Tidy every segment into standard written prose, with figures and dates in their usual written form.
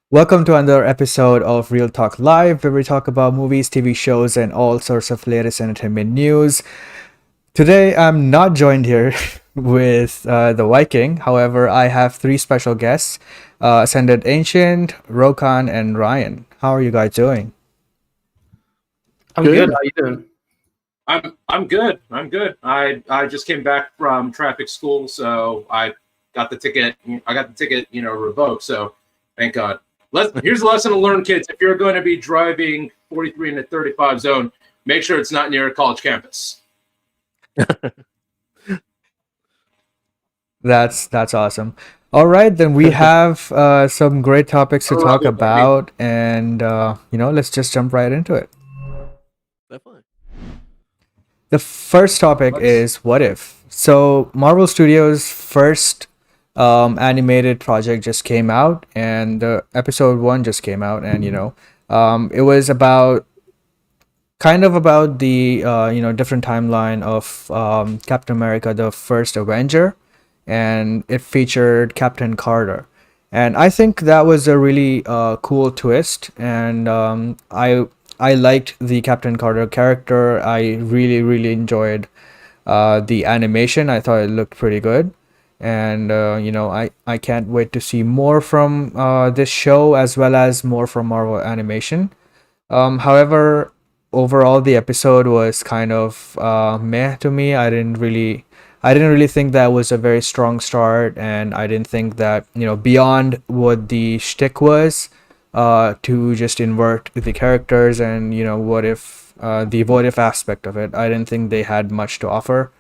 Welcome to another episode of Real Talk Live, where we talk about movies, TV shows, and all sorts of latest entertainment news. Today, I'm not joined here with the Viking. However, I have three special guests: Ascended Ancient, Rokan, and Ryan. How are you guys doing? I'm good. Good. How you doing? I'm good. I'm good. I just came back from traffic school, so I got the ticket. I got the ticket, revoked. So thank God. Here's a lesson to learn, kids. If you're going to be driving 43 in the 35 zone, make sure it's not near a college campus. That's awesome. All right, then we have some great topics to talk about, and let's just jump right into it. Definitely. The first topic is what if. So Marvel Studios' first animated project just came out, and episode one just came out, and it was about kind of about the different timeline of Captain America, the first Avenger, and it featured Captain Carter. And I think that was a really cool twist, and I liked the Captain Carter character. I really enjoyed the animation. I thought it looked pretty good, and I can't wait to see more from this show as well as more from Marvel Animation. However, overall the episode was kind of meh to me. I didn't really think that was a very strong start, and I didn't think that beyond what the shtick was, to just invert the characters and what if the what if aspect of it. I didn't think they had much to offer.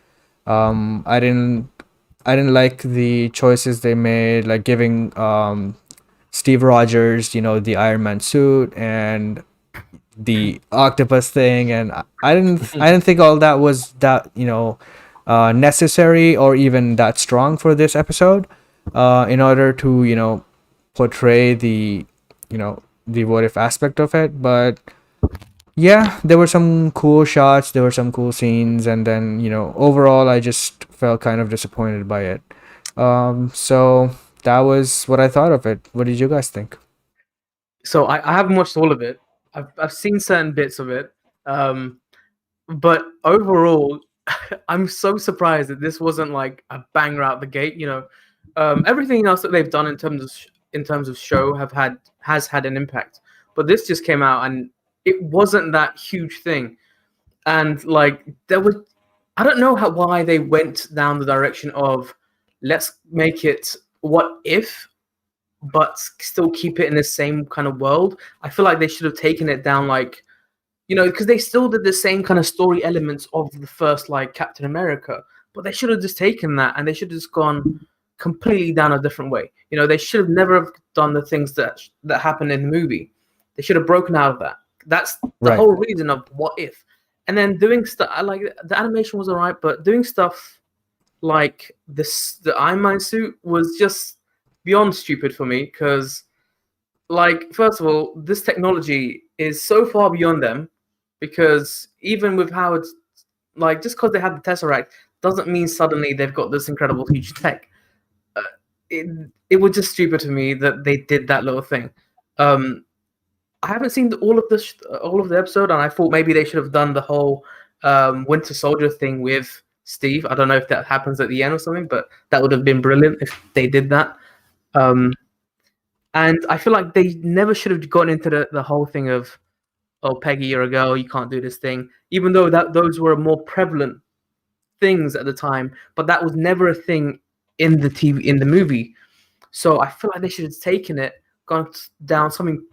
I didn't like the choices they made, like giving Steve Rogers, the Iron Man suit and the octopus thing, and I didn't think all that was that necessary or even that strong for this episode, in order to portray the what if aspect of it. But yeah, there were some cool shots, there were some cool scenes, and then overall I just felt kind of disappointed by it. So that was what I thought of it. What did you guys think? So I haven't watched all of it. I've seen certain bits of it, um, but overall, I'm so surprised that this wasn't like a banger out the gate. Everything else that they've done in terms of show has had an impact, but this just came out and it wasn't that huge thing. And like there was, I don't know why they went down the direction of let's make it what if but still keep it in the same kind of world. I feel like they should have taken it down, like, because they still did the same kind of story elements of the first, like Captain America, but they should have just taken that and they should have just gone completely down a different way. They should have never have done the things that happened in the movie. They should have broken out of that. That's the Right. whole reason of what if. And then doing stuff, I like the animation was alright, but doing stuff like the Iron Man suit was just beyond stupid for me because, like, first of all, this technology is so far beyond them because even with Howard's, like, just because they had the Tesseract doesn't mean suddenly they've got this incredible huge tech. Uh, it was just stupid to me that they did that little thing. I haven't seen all of the episode, and I thought maybe they should have done the whole Winter Soldier thing with Steve. I don't know if that happens at the end or something, but that would have been brilliant if they did that. And I feel like they never should have gone into the whole thing of, oh, Peggy, you're a girl, you can't do this thing, even though that those were more prevalent things at the time, but that was never a thing in the movie. So I feel like they should have taken it, gone down something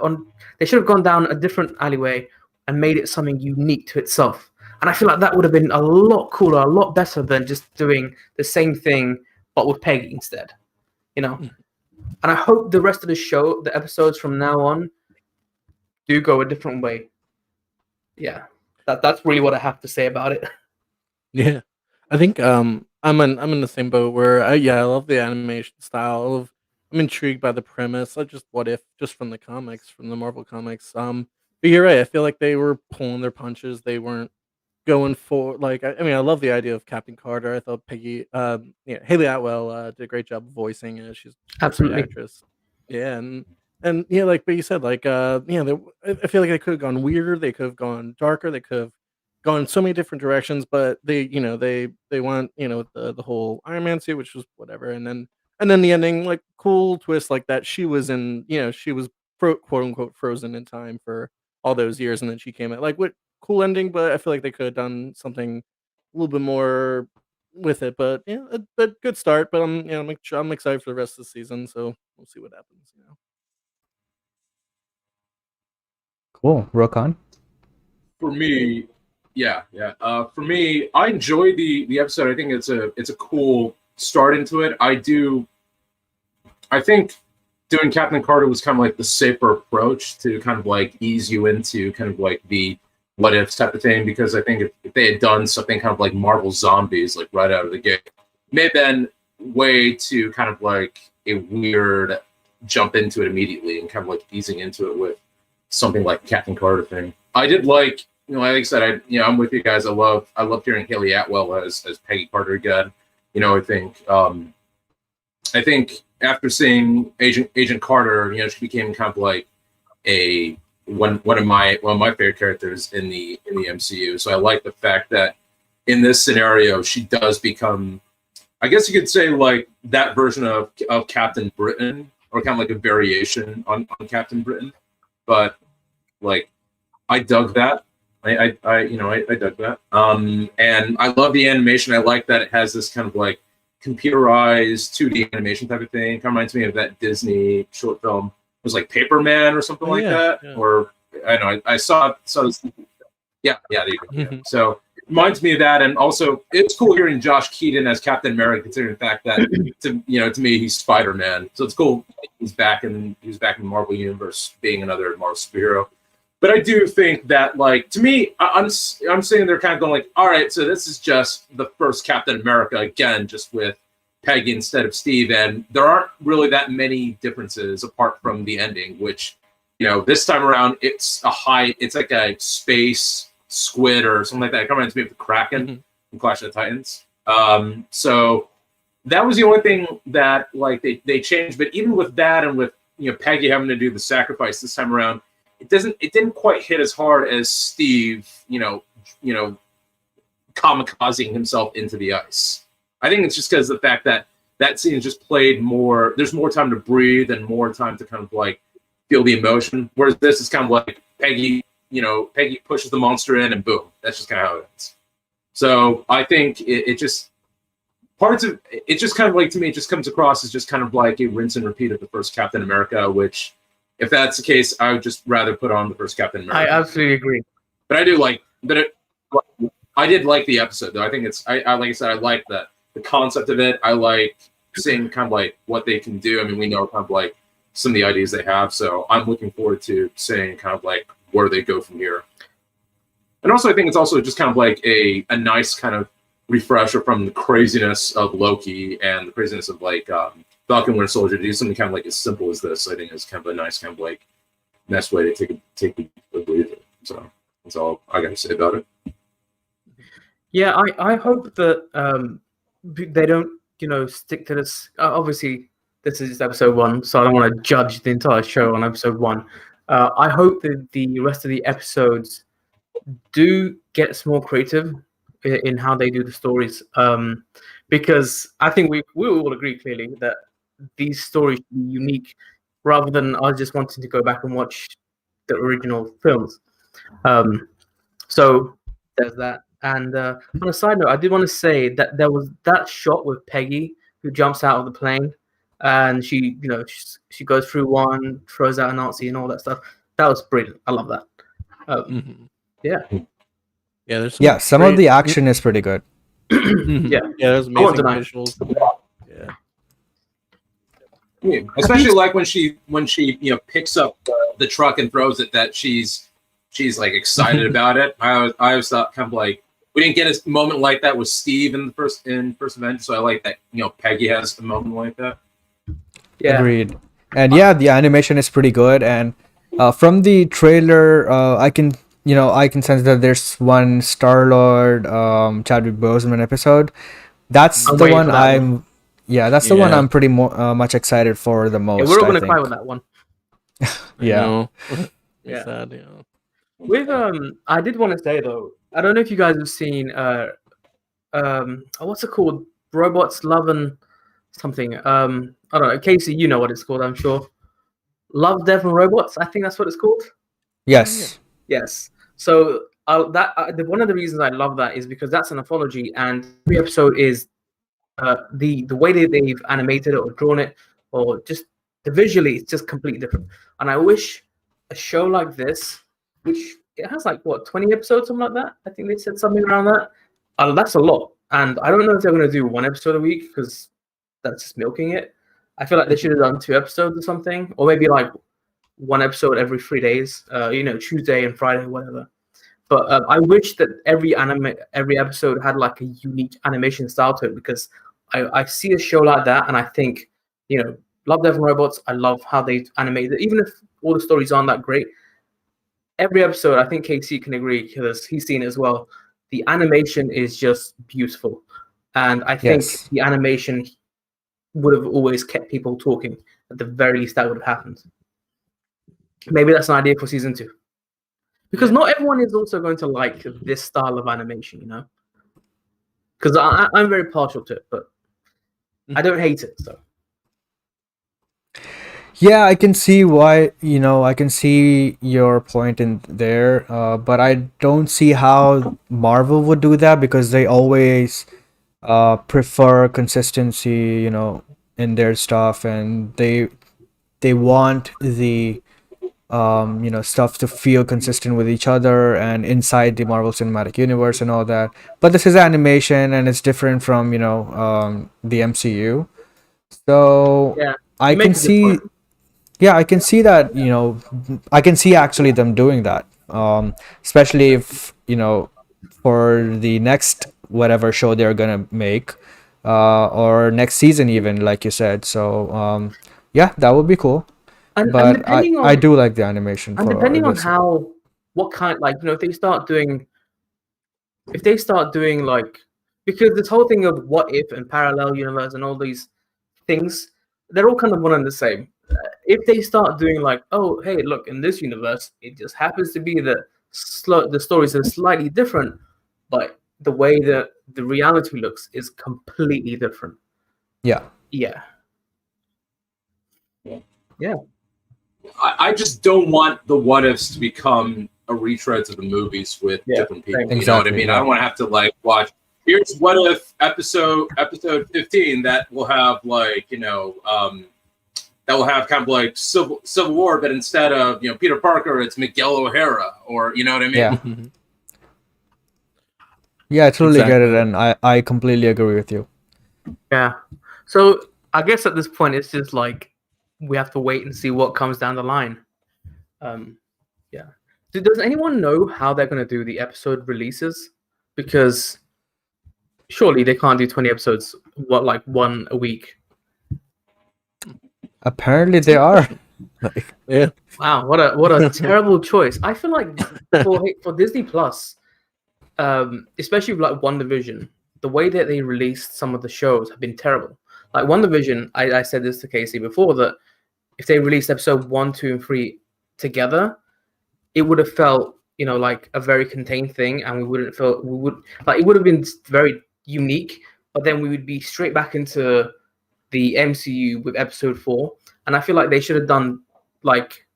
on. They should have gone down a different alleyway and made it something unique to itself. And I feel like that would have been a lot cooler, a lot better than just doing the same thing but with Peggy instead. And I hope the rest of the show, the episodes from now on, do go a different way. Yeah, that's really what I have to say about it. Yeah. I think I'm in the same boat where I love the animation style. I'm intrigued by the premise. I just what if just from the comics, from the Marvel comics. But you're right. I feel like they were pulling their punches. They weren't going for like. I love the idea of Captain Carter. I thought Haley Atwell did a great job voicing it. She's a great Absolutely. actress. Yeah, and And yeah, like but you said, like I feel like they could have gone weirder, they could have gone darker, they could have gone so many different directions, but they went with the whole Iron Man suit, which was whatever, and then the ending, like cool twist, like that she was she was quote unquote frozen in time for all those years, and then she came out like what cool ending, but I feel like they could have done something a little bit more with it, but yeah, but good start. But I'm excited for the rest of the season, so we'll see what happens. Cool. Rokan? For me, yeah. For me, I enjoyed the episode. I think it's a cool start into it. I think doing Captain Carter was kind of like the safer approach to kind of like ease you into kind of like the what ifs type of thing, because I think if they had done something kind of like Marvel Zombies, like right out of the gate, it may have been way too kind of like a weird jump into it immediately and kind of like easing into it with something like Captain Carter thing. I did like, like I said, I'm with you guys. I love hearing Haley Atwell as Peggy Carter again. I think after seeing Agent Carter, she became kind of like one of my favorite characters in the MCU. So I like the fact that in this scenario she does become, I guess you could say, like that version of Captain Britain, or kind of like a variation on Captain Britain. But like I dug that. I dug that. And I love the animation. I like that it has this kind of like computerized 2D animation type of thing. Kind of reminds me of that Disney short film. It was like Paperman or something like that. Yeah. Or I don't know. I saw this. Yeah. There you go. Yeah. So it reminds me of that. And also, it's cool hearing Josh Keaton as Captain America, considering the fact that to me he's Spider-Man. So it's cool he's back in the Marvel universe, being another Marvel superhero. But I do think that, like, to me, I'm sitting there kind of going like, all right, so this is just the first Captain America again, just with Peggy instead of Steve, and there aren't really that many differences apart from the ending, which, this time around it's like a space squid or something like that. It kind of reminds me of the Kraken in Clash of the Titans. So that was the only thing that like they changed. But even with that, and with Peggy having to do the sacrifice this time around, it didn't quite hit as hard as Steve, kamikazing himself into the ice. I think it's just because of the fact that scene is just played more. There's more time to breathe and more time to kind of like feel the emotion. Whereas this is kind of like Peggy pushes the monster in and boom, that's just kind of how it ends. So I think it just parts of it just kind of like, to me, it just comes across as just kind of like a rinse and repeat of the first Captain America, which, if that's the case, I would just rather put on the first Captain America. I absolutely agree. But I did like the episode, though. I think it's, like I said, I like the concept of it. I like seeing kind of like what they can do. I mean, we know kind of like some of the ideas they have, so I'm looking forward to seeing kind of like where they go from here. And also, I think it's also just kind of like a nice kind of refresher from the craziness of Loki and the craziness of like Falcon Winter Soldier. To do something kind of like as simple as this, I think is kind of a nice kind of like nice way to take a breather. So that's all I got to say about it. Yeah, I hope that they don't stick to this. Obviously, this is episode 1, so I don't want to judge the entire show on episode 1. I hope that the rest of the episodes do get more creative in how they do the stories, because I think we all agree clearly that these stories should be unique, rather than us just wanting to go back and watch the original films. So there's that. And on a side note, I did want to say that there was that shot with Peggy who jumps out of the plane, and she goes through one, throws out a Nazi and all that stuff. That was brilliant. I love that. Yeah. Yeah, Some of the action is pretty good. There's amazing visuals. Yeah, especially like when she picks up the truck and throws it, that she's like excited about it. I always thought kind of like we didn't get a moment like that with Steve in first Avengers, so I like that Peggy has a moment like that. Yeah. Agreed. And yeah, the animation is pretty good, and from the trailer, I can sense that there's one Star-Lord, Chadwick Boseman episode. That's the one I'm. Yeah, that's the one I'm pretty much excited for the most. Yeah, we're all gonna cry with that one. I Yeah. know. Yeah. Sad, you know. With I did want to say though, I don't know if you guys have seen what's it called? Robots Love and something. I don't know. Casey, you know what it's called, I'm sure. Love, Death, and Robots. I think that's what it's called. Yes. Yes. So one of the reasons I love that is because that's an anthology, and every episode is the way that they've animated it or drawn it, or just the visually, it's just completely different. And I wish a show like this, which it has like what 20 episodes, something like that. I think they said something around that. That's a lot, and I don't know if they're going to do one episode a week because that's just milking it. I feel like they should have done 2 episodes or something, or maybe like one episode every 3 days. Tuesday and Friday, whatever. But I wish that every episode had like a unique animation style to it, because I see a show like that and I think, Love, Death, and Robots. I love how they animate it, even if all the stories aren't that great. Every episode, I think KC can agree because he's seen it as well. The animation is just beautiful, and I think Yes. the animation would have always kept people talking. At the very least, that would have happened. Maybe that's an idea for season 2. Because not everyone is also going to like this style of animation, Because I'm very partial to it, but I don't hate it. So Yeah, I can see why, I can see your point in there, but I don't see how Marvel would do that because they always prefer consistency, in their stuff, and they want the stuff to feel consistent with each other and inside the Marvel Cinematic Universe and all that. But this is animation and it's different from, the MCU. So yeah, I you can make a good see, point. yeah, I can see that, I can see actually them doing that. Especially if, for the next whatever show they're gonna make, or next season even, like you said. So yeah, that would be cool. And But depending I on do like the animation and for depending on this. what kind, like if they start doing like, because this whole thing of what if and parallel universe and all these things, they're all kind of one and the same. If they start doing like, oh hey, look, in this universe it just happens to be that the stories are slightly different, but the way that the reality looks is completely different. Yeah. Yeah. I just don't want the what ifs to become a retreads of the movies with different people. same. You know what I Exactly, mean? yeah. I don't want to have to like watch. Here's what if episode 15 that will have like that will have kind of like Civil War, but instead of Peter Parker, it's Miguel O'Hara, or you know what I mean? Yeah. Mhm. Yeah, I totally get it, Exactly. and I completely agree with you. Yeah. So I guess at this point it's just like we have to wait and see what comes down the line. Yeah. Does anyone know how they're going to do the episode releases? Because surely they can't do 20 episodes, like one a week. Apparently they are. Like, Yeah. Wow, what a terrible choice. I feel like for Disney Plus, especially with like WandaVision, the way that they released some of the shows have been terrible. Like WandaVision, I said this to Casey before, that if they released episode 1, 2, and 3 together, it would have felt, like a very contained thing, and it would have been very unique, but then we would be straight back into the MCU with episode 4. And I feel like they should have done like,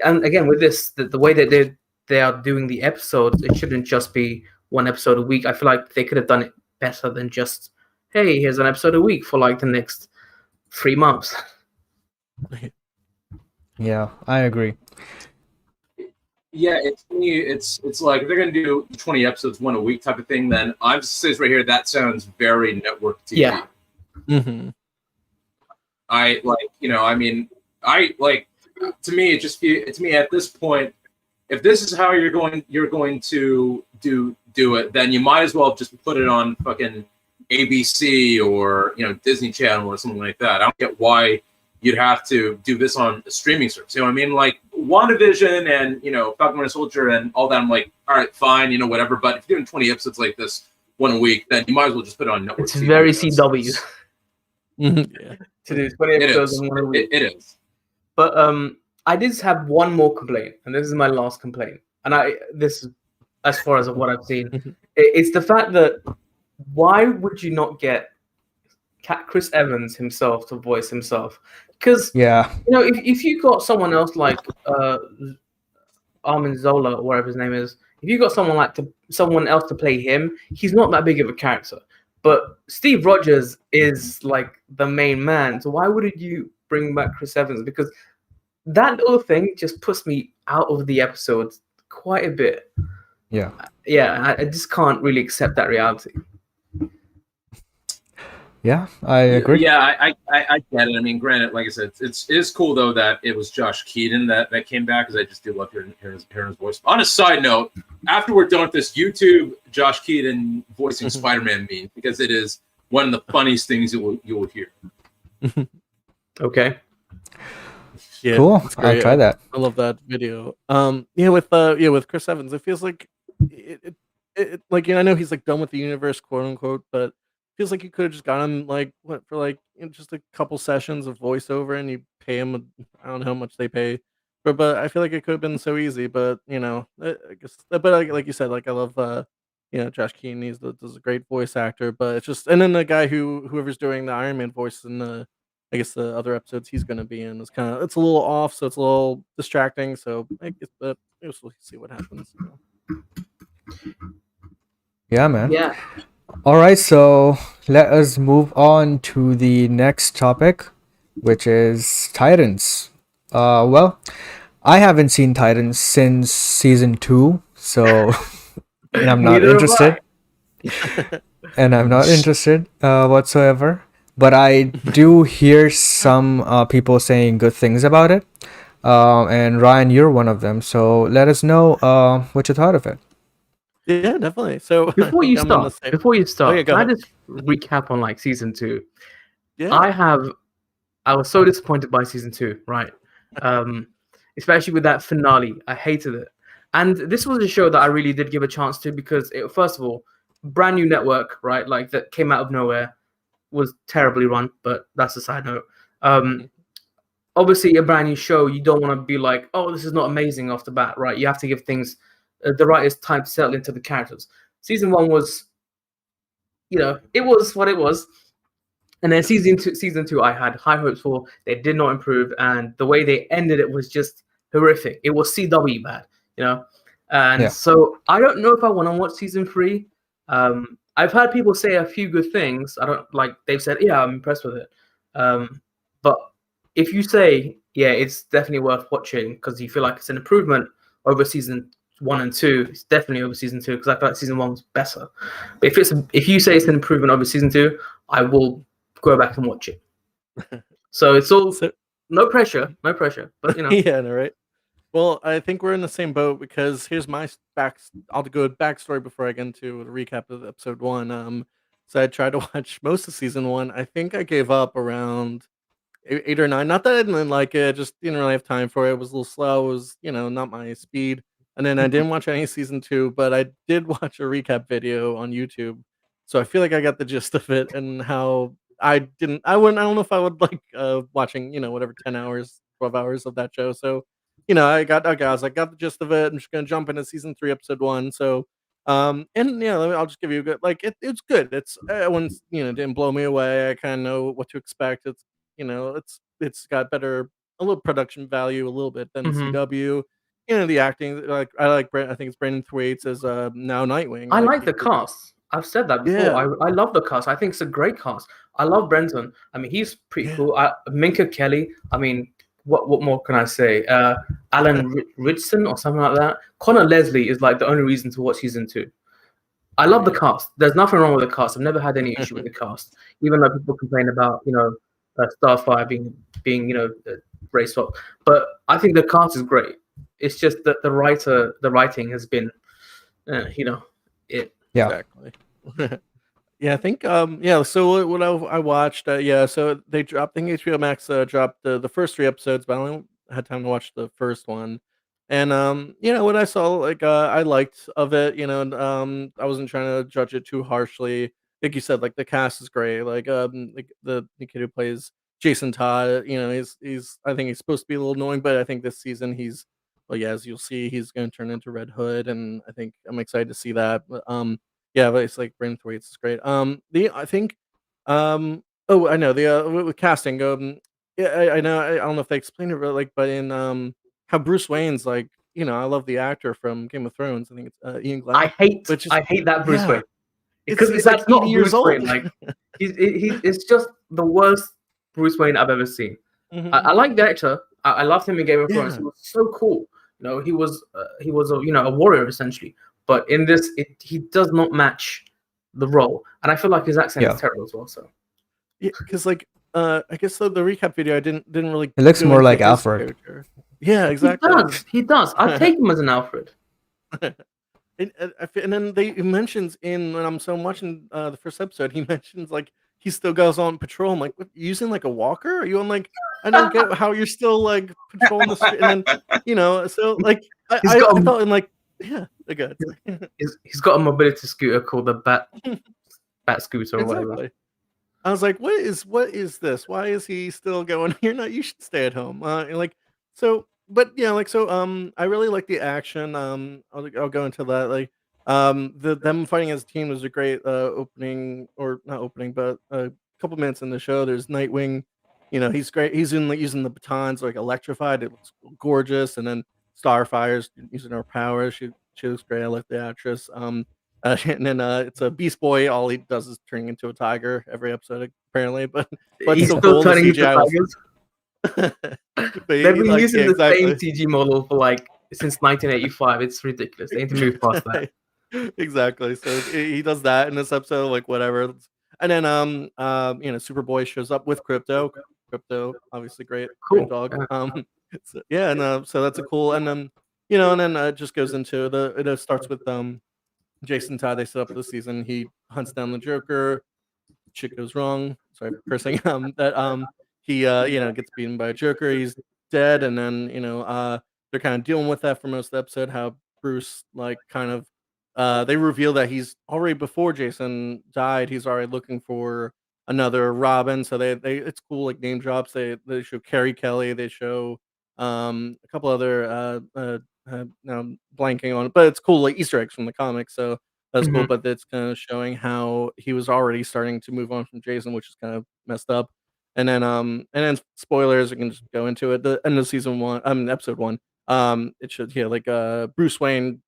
and again with this, the way that they are doing the episodes, it shouldn't just be one episode a week. I feel like they could have done it better than just, hey, here's an episode a week for like the next 3 months. yeah, I agree. Yeah, it's like if they're gonna do 20 episodes, one a week type of thing, then I'm just says right here that sounds very network TV. Yeah. Mm-hmm. I like, I mean, I like, to me at this point, if this is how you're going to do it, then you might as well just put it on fucking ABC or Disney Channel or something like that. I don't get why you'd have to do this on a streaming service. You know what I mean? Like WandaVision and Falcon Winter Soldier and all that. I'm like, all right, fine, whatever. But if you're doing 20 episodes like this one a week, then you might as well just put it on network. It's TV, very I guess. CW Mm-hmm. Yeah. to do 20 It episodes is. in 1 week. It is. But I did have one more complaint, and this is my last complaint. And this is as far as what I've seen. It's the fact that why would you not get Chris Evans himself to voice himself? Because Yeah. if you got someone else like Armin Zola or whatever his name is, if you got someone else to play him, he's not that big of a character. But Steve Rogers is like the main man, so why wouldn't you bring back Chris Evans? Because that little thing just puts me out of the episodes quite a bit. Yeah. Yeah, I just can't really accept that reality. Yeah, I agree. Yeah, I get it. I mean, granted, like I said, it is cool though that it was Josh Keaton that came back, because I just do love hearing his voice. On a side note, after we're done with this, YouTube Josh Keaton voicing Spider-Man meme, because it is one of the funniest things you will hear. Okay. Yeah, Cool. it's I'll great. try that. I love that video. With Chris Evans, it feels like it like, I know he's like done with the universe, quote unquote, but feels like you could have just got him like just a couple sessions of voiceover, and you pay him. I don't know how much they pay, but I feel like it could have been so easy. But I guess, but like you said, like I love Josh Keaton. He's does a great voice actor, but it's just, and then the guy whoever's doing the Iron Man voice in I guess the other episodes he's going to be in, it's a little off, so it's a little distracting. So I guess, but we'll see what happens. Yeah, man. Yeah. All right, so let us move on to the next topic, which is Titans. Well, I haven't seen Titans since season 2, so and I'm not Neither have interested. And I'm not interested whatsoever. But I do hear some people saying good things about it. And Ryan, you're one of them. So let us know what you thought of it. Yeah, definitely. So Before you I'm in the start, same- can go I ahead. just recap on like season 2? Yeah. I was so disappointed by season 2, right? Especially with that finale. I hated it. And this was a show that I really did give a chance to, because first of all, brand new network, right? Like that came out of nowhere, was terribly run, but that's a side note. Obviously, a brand new show, you don't want to be like, oh, this is not amazing off the bat, right? You have to give things the writers time to settle into the characters. Season 1 was, it was what it was. And then season two, I had high hopes for. They did not improve, and the way they ended it was just horrific. It was CW bad, And Yeah. so I don't know if I want to watch season 3. I've heard people say a few good things. They've said, yeah, I'm impressed with it. But if you say, yeah, it's definitely worth watching because you feel like it's an improvement over season 1 and 2, it's definitely over season 2, because I feel like season 1 was better. But if you say it's an improvement over season 2, I will go back and watch it. So it's all no pressure, but Yeah, no, right. Well, I think we're in the same boat, because here's my I'll go backstory before I get into a recap of episode 1. So I tried to watch most of season 1. I think I gave up around 8 or 9. Not that I didn't like it, just didn't really have time for it. It was a little slow. It was, not my speed. And then I didn't watch any season 2, but I did watch a recap video on YouTube. So I feel like I got the gist of it, and how I don't know if I would like watching, whatever 10 hours, 12 hours of that show. So, I was like, got the gist of it. I'm just gonna jump into season 3, episode 1. So and I'll just give you a good, like, it's good. It's didn't blow me away. I kind of know what to expect. It's it's got better, a little production value a little bit than Mhm. CW. The acting, like, I think it's Brandon Thwaites as now Nightwing. I like he the did- cast. I've said that before. Yeah. I love the cast. I think it's a great cast. I love Brenton. I mean, he's pretty Yeah. cool. Minka Kelly. I mean, what more can I say? Alan Richardson or something like that. Connor Leslie is like the only reason to watch season 2. I love the cast. There's nothing wrong with the cast. I've never had any issue with the cast, even though people complain about Starfire being race swap. But I think the cast is great. It's just that the writing has been, it. Yeah. Exactly. Yeah, I think so what I watched, so they dropped, I think HBO Max dropped the first 3 episodes, but I only had time to watch the first one. And what I saw, like, I liked of it, and I wasn't trying to judge it too harshly. Like you said, like, the cast is great. Like the kid who plays Jason Todd, he's I think he's supposed to be a little annoying, but I think this season well, yeah, as you'll see, he's going to turn into Red Hood, and I think I'm excited to see that. But yeah, but it's like Brandon Thwaites is great. I think, oh, I know the with casting. Yeah, I know. I don't know if they explained it really, like, but in how Bruce Wayne's like, I love the actor from Game of Thrones. I think it's Ian Glenn. But just I hate that Bruce yeah, Wayne because he's that's like not 80 years Bruce Wayne. old. Like it's just the worst Bruce Wayne I've ever seen. Mhm. I like the actor. I loved him in Game of Thrones. Yeah. He was so cool. He was a warrior essentially. But in this, he does not match the role, and I feel like his accent Yeah. is terrible as well. So Yeah, because like I guess the recap video I didn't really It looks go more into like his Alfred. character. Yeah, exactly. He does. I'd take him as an Alfred. And then he mentions when I'm watching the first episode, he mentions like he still goes on patrol. I'm like, what, using like a walker? Are you on like? I don't get how you're still like patrolling the street. And then so like I thought in like good. He's got a mobility scooter called the Bat scooter or whatever. Exactly. I was like, what is this? Why is he still going? You should stay at home. But yeah, I really like the action. I'll go into that. Like, them fighting as a team was a great opening, or not opening, but a couple minutes in the show. There's Nightwing. He's great. He's using the batons like electrified. It looks gorgeous. And then Starfire's using her powers. She looks great. I like the actress. And then it's a Beast Boy. All he does is turning into a tiger every episode, apparently. But He's still still cool. The turning into CGI was- tigers. But They've been like, using yeah, the exactly. same CG model for since 1985. It's ridiculous. They need to move past that. Exactly. So he does that in this episode, like whatever. And then Superboy shows up with Crypto. Crypto, obviously great dog. So that's a cool. And then and then it just goes into it starts with Jason Todd. They set up this season. He hunts down the Joker. Shit goes wrong. Sorry for cursing. He gets beaten by a Joker. He's dead, and then they're kind of dealing with that for most of the episode. How Bruce they reveal that he's already, before Jason died, he's already looking for another Robin. So they it's cool, like name drops. They show Carrie Kelly. They show a couple other now I'm blanking on it, but it's cool, like Easter eggs from the comics. So that's cool. But it's kind of showing how he was already starting to move on from Jason, which is kind of messed up. And then spoilers, we can just go into it. The end of season 1, episode 1. It should Bruce Wayne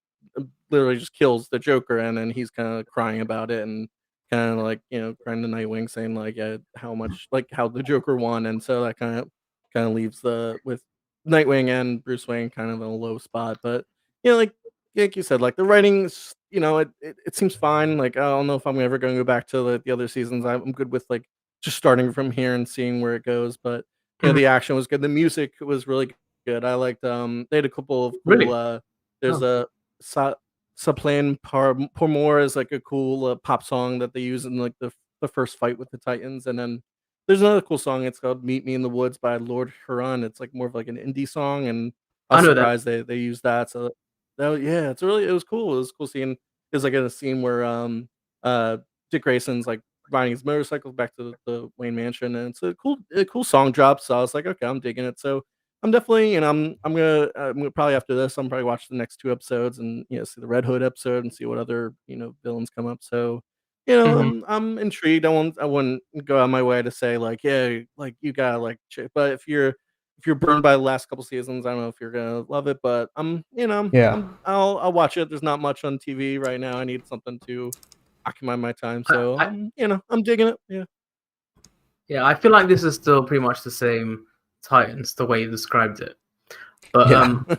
literally just kills the Joker, and then he's kind of crying about it, and kind of like crying to Nightwing, saying like how the Joker won, and so that kind of leaves with Nightwing and Bruce Wayne kind of in a low spot. But like you said, like the writing's it seems fine. Like I don't know if I'm ever going to go back to the other seasons. I'm good with like just starting from here and seeing where it goes. But the action was good. The music was really good. I liked they had a couple of cool Really? There's a Saplan Por More is like a cool pop song that they use in like the first fight with the Titans. And then there's another cool song. It's called Meet Me in the Woods by Lord Huron. It's like more of like an indie song, and I was surprised they used that. So it was cool. It was cool seeing. It was like in a scene where Dick Grayson's like riding his motorcycle back to the Wayne Mansion, and it's a cool song drop. So I was like, okay, I'm digging it. So I'm definitely, I'm gonna probably, after this, I'm probably watch the next 2 episodes and see the Red Hood episode and see what other villains come up. So I'm intrigued. I wouldn't go out of my way to say like, yeah, like you gotta like, but if you're burned by the last couple seasons, I don't know if you're gonna love it, but I'll watch it. There's not much on TV right now. I need something to occupy my time, so I'm digging it. Yeah, I feel like this is still pretty much the same Titans, the way you described it. But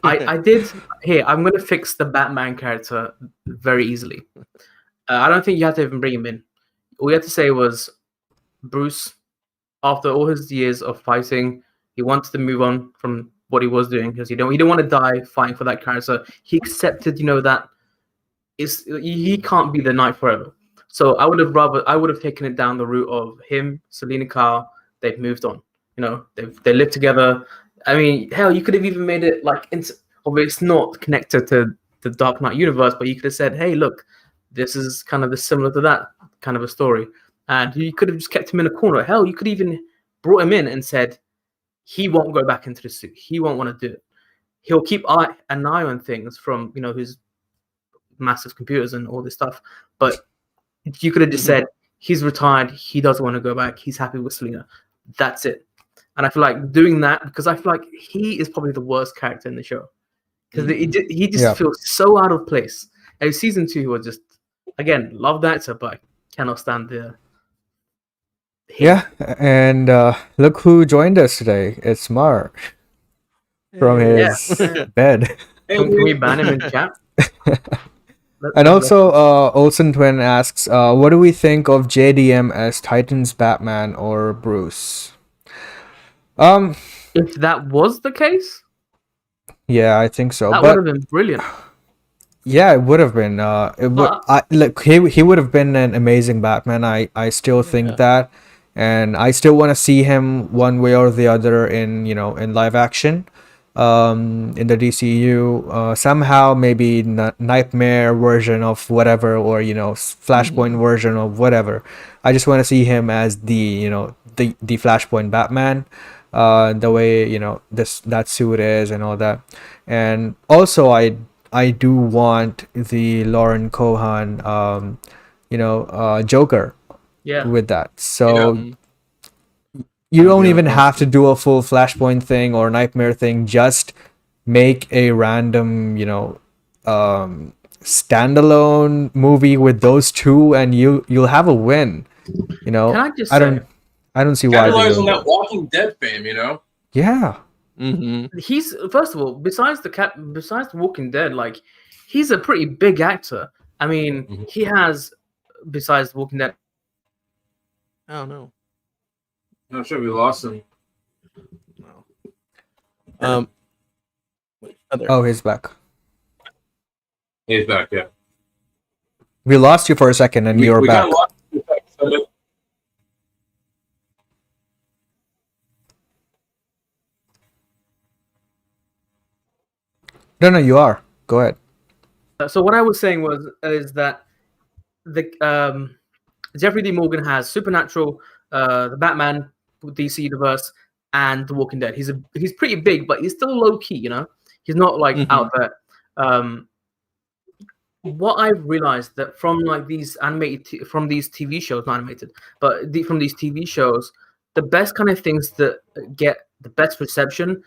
I did here. I'm gonna fix the Batman character very easily. I don't think you have to even bring him in. All you had to say was Bruce, after all his years of fighting, he wanted to move on from what he was doing because he didn't want to die fighting for that character. He accepted, that he can't be the Knight forever. So I would have taken it down the route of him, Selena Kyle. They've moved on. They live together. I mean, hell, you could have even made it like it's not connected to the Dark Knight universe, but you could have said, "Hey, look, this is kind of similar to that kind of a story," and you could have just kept him in a corner. Hell, you could even brought him in and said he won't go back into the suit. He won't want to do it. He'll keep an eye on things from his massive computers and all this stuff. But you could have just said he's retired. He doesn't want to go back. He's happy with Selena. That's it. And I feel like doing that, because I feel like he is probably the worst character in the show, because he just feels so out of place. And season 2 was just, again, love the actor, but I cannot stand the. Yeah, and look who joined us today. It's Maher from his bed. Can we ban him in chat? And also, Olsen Twin asks, what do we think of JDM as Titan's Batman or Bruce? If that was the case, yeah, I think so. that But would have been brilliant. yeah, it would have been. He would have been an amazing Batman. I still think that, and I still want to see him one way or the other in live action, in the DCU. Somehow maybe Nightmare version of whatever, or Flashpoint version of whatever. I just want to see him as the Flashpoint Batman. The way that suit is and all that, and also I do want the Lauren Cohan Joker with that. So you don't even have to do a full Flashpoint thing or Nightmare thing. Just make a random standalone movie with those two, and you'll have a win. Can I just say, I don't see why. Capitalize on that Walking Dead fame, Yeah. he's, first of all, besides the Walking Dead, like, he's a pretty big actor. I mean, he has, besides the Walking Dead. I don't know. Not sure we lost him. No. Oh, he's back. He's back. Yeah. We lost you for a second, and you're back. Kinda lost him for a second. No, you are. Go ahead. So what I was saying is that the Jeffrey D. Morgan has Supernatural, the Batman, DC Universe, and The Walking Dead. He's pretty big, but he's still low key. He's not like out there. What I've realized that from like these animated from these TV shows, not animated, but from these TV shows, the best kind of things that get the best reception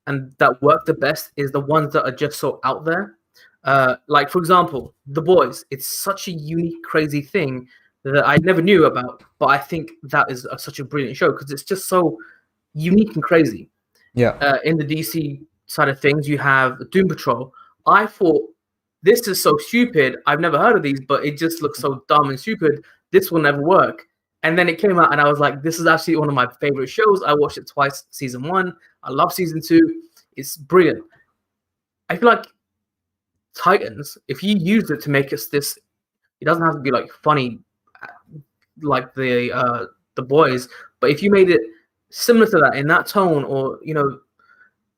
and that work the best is the ones that are just so out there. Like, for example, The Boys. It's such a unique, crazy thing that I never knew about, but I think that is such a brilliant show because it's just so unique and crazy. Yeah. In the DC side of things, you have Doom Patrol. I thought, this is so stupid. I've never heard of these, but it just looks so dumb and stupid. This will never work. And then it came out, and I was like, this is actually one of my favorite shows. I watched it twice, season 1. I love season 2. It's brilliant. I feel like Titans, if you used it to make us this, it doesn't have to be like funny like the Boys, but if you made it similar to that in that tone, or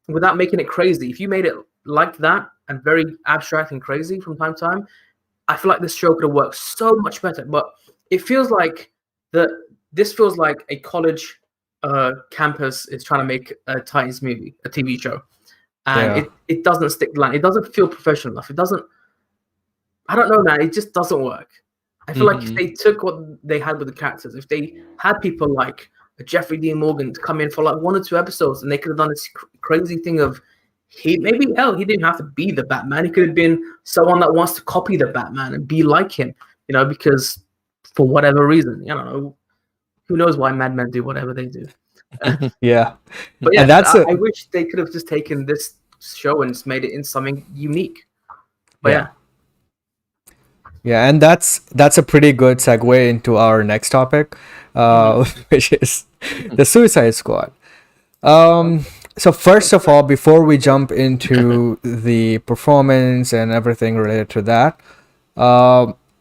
without making it crazy, if you made it like that and very abstract and crazy from time to time, I feel like this show could have worked so much better. But it feels like this feels like a college campus is trying to make a Titans movie, a TV show, and it doesn't stick the line. It doesn't feel professional enough. It doesn't. I don't know, man. It just doesn't work. I feel like if they took what they had with the characters, if they had people like Jeffrey D. Morgan to come in for like 1 or 2 episodes, and they could have done this crazy thing of he didn't have to be the Batman. He could have been someone that wants to copy the Batman and be like him, because for whatever reason, I don't know, who knows why madmen do whatever they do. Yeah, but yeah, and I wish they could have just taken this show and just made it in something unique. But yeah, and that's a pretty good segue into our next topic, which is the Suicide Squad. So first of all, before we jump into the performance and everything related to that,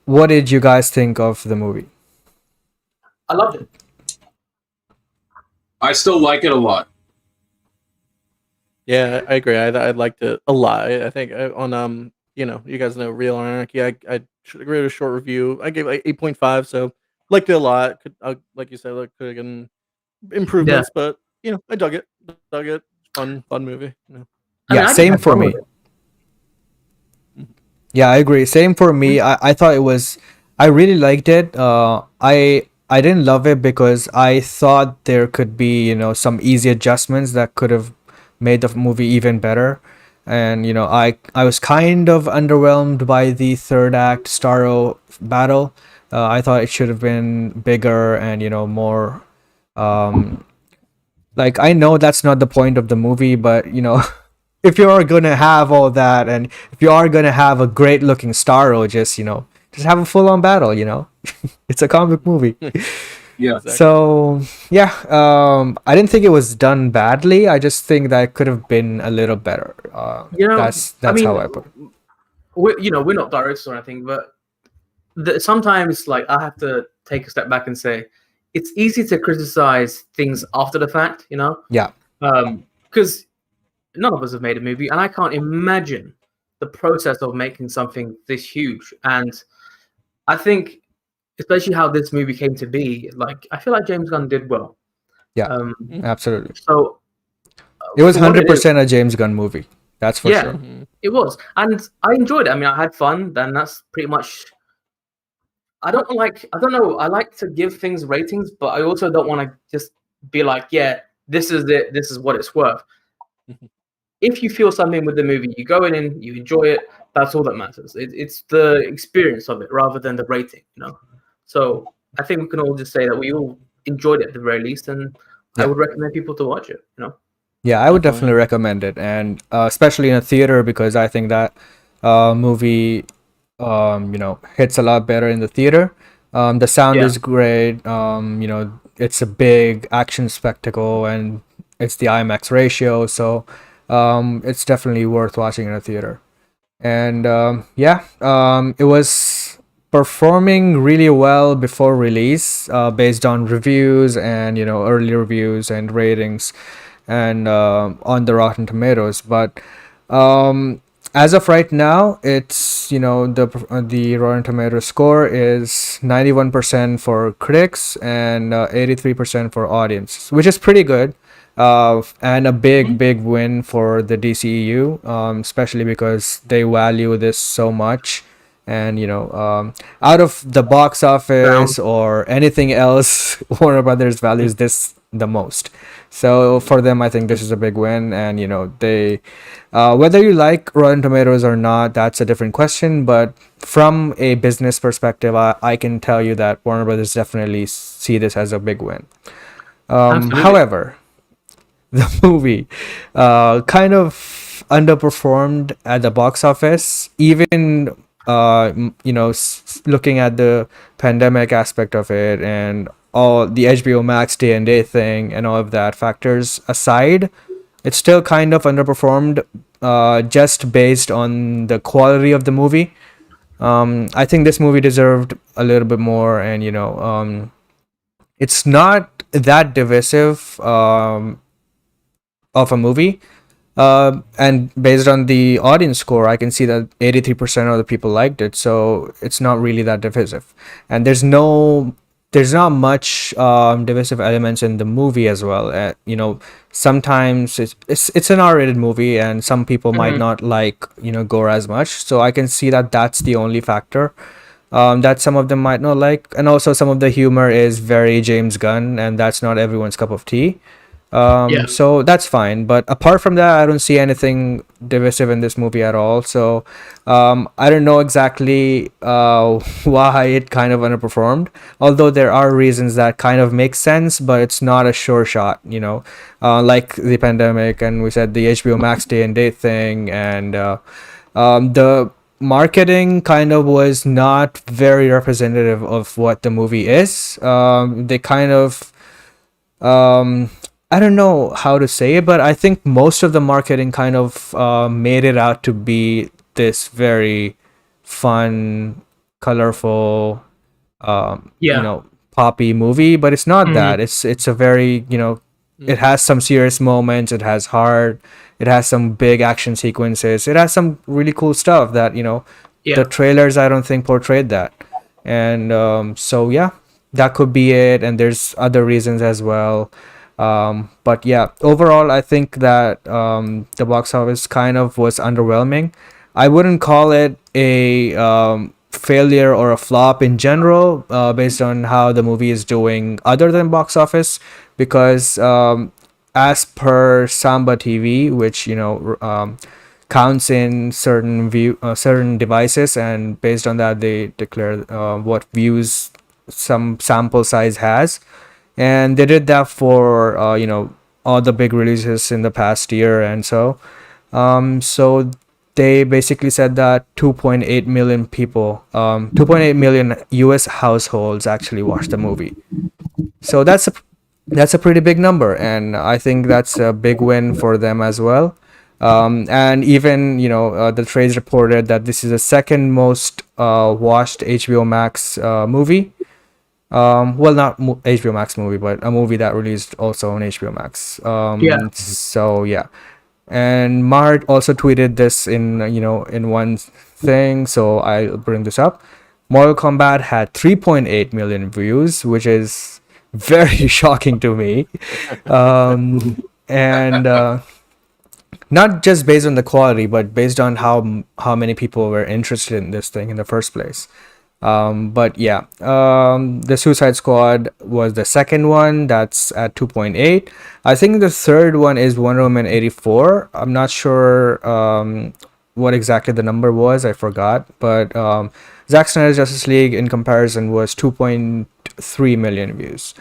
what did you guys think of the movie? I loved it. I still like it a lot. Yeah, I agree. I liked it a lot. I think on you guys know Real Anarchy. I should agree with a short review. I gave like 8.5, so liked it a lot. Like you said, could have been improvements, but I dug it. Fun movie. I mean, I same had for fun me. with it. Yeah, I agree. Same for me. I thought it was. I really liked it. I didn't love it because I thought there could be some easy adjustments that could have made the movie even better. And I was kind of underwhelmed by the third act Starro battle. I thought it should have been bigger and more. Um, like I know that's not the point of the movie, but if you are gonna have all that, and if you are gonna have a great looking Starro, just have a full on battle. It's a comic movie. Yeah. Exactly. So yeah, I didn't think it was done badly. I just think that it could have been a little better. That's I mean, how I put it. we're not directors or anything, but sometimes like I have to take a step back and say it's easy to criticize things after the fact, Yeah. because none of us have made a movie, and I can't imagine the process of making something this huge. And I think, especially how this movie came to be, like I feel like James Gunn did well. Yeah. Um, Absolutely. so It was for what it is, 100% a James Gunn movie. That's for Yeah. sure. it was, and I enjoyed it. I mean, I had fun. Then that's pretty much. I don't know. I like to give things ratings, but I also don't want to just be like, yeah, this is it. This is what it's worth. If you feel something with the movie, you go in and you enjoy it. That's all that matters. It's the experience of it rather than the rating, So I think we can all just say that we all enjoyed it at the very least, and I Yeah. would recommend people to watch it. Yeah, I would Definitely. definitely recommend it, and especially in a theater because I think that movie, hits a lot better in the theater. The sound Yeah. is great. It's a big action spectacle, and it's the IMAX ratio, so it's definitely worth watching in a theater. And it was performing really well before release, based on reviews and early reviews and ratings, and on the Rotten Tomatoes. But as of right now, it's the Rotten Tomatoes score is 91% for critics and 83% for audience, which is pretty good. And a big win for the DCEU, especially because they value this so much. And out of the box office or anything else, Warner Brothers values this the most. So for them, I think this is a big win. And they, whether you like Rotten Tomatoes or not, that's a different question. But from a business perspective, I can tell you that Warner Brothers definitely see this as a big win. Absolutely. However, the movie kind of underperformed at the box office, even looking at the pandemic aspect of it and all the HBO Max day and day thing and all of that factors aside, it still kind of underperformed, just based on the quality of the movie. I think this movie deserved a little bit more, and it's not that divisive of a movie. And based on the audience score, I can see that 83% of the people liked it, so it's not really that divisive. And there's not much divisive elements in the movie as well. Sometimes it's an R-rated movie, and some people might not like gore as much. So I can see that that's the only factor that some of them might not like, and also some of the humor is very James Gunn, and that's not everyone's cup of tea. So that's fine, but apart from that, I don't see anything divisive in this movie at all. So I don't know exactly why it kind of underperformed, although there are reasons that kind of make sense, but it's not a sure shot, like the pandemic, and we said the HBO Max day and date thing, and the marketing kind of was not very representative of what the movie is. They kind of I don't know how to say it, but I think most of the marketing kind of made it out to be this very fun, colorful, poppy movie, but it's not that. It's a very, it has some serious moments, it has heart, it has some big action sequences, it has some really cool stuff that, the trailers I don't think portrayed that. And so yeah, that could be it, and there's other reasons as well. But yeah, overall, I think that the box office kind of was underwhelming. I wouldn't call it a failure or a flop in general, based on how the movie is doing other than box office, because as per Samba TV, which counts in certain devices, and based on that they declare what views some sample size has, and they did that for all the big releases in the past year. And so they basically said that 2.8 million people, 2.8 million US households actually watched the movie. So that's a pretty big number, and I think that's a big win for them as well. And even the trades reported that this is the second most watched HBO Max movie. Well, not HBO Max movie, but a movie that released also on HBO Max. Yeah. So yeah, and Maher also tweeted this in one thing, so I'll bring this up. Mortal Kombat had 3.8 million views, which is very shocking to me. And not just based on the quality, but based on how many people were interested in this thing in the first place. But yeah, the Suicide Squad was the second one. That's at 2.8. I think the third one is Wonder Woman 84. I'm not sure what exactly the number was. I forgot. But Zack Snyder's Justice League in comparison was 2.3 million views.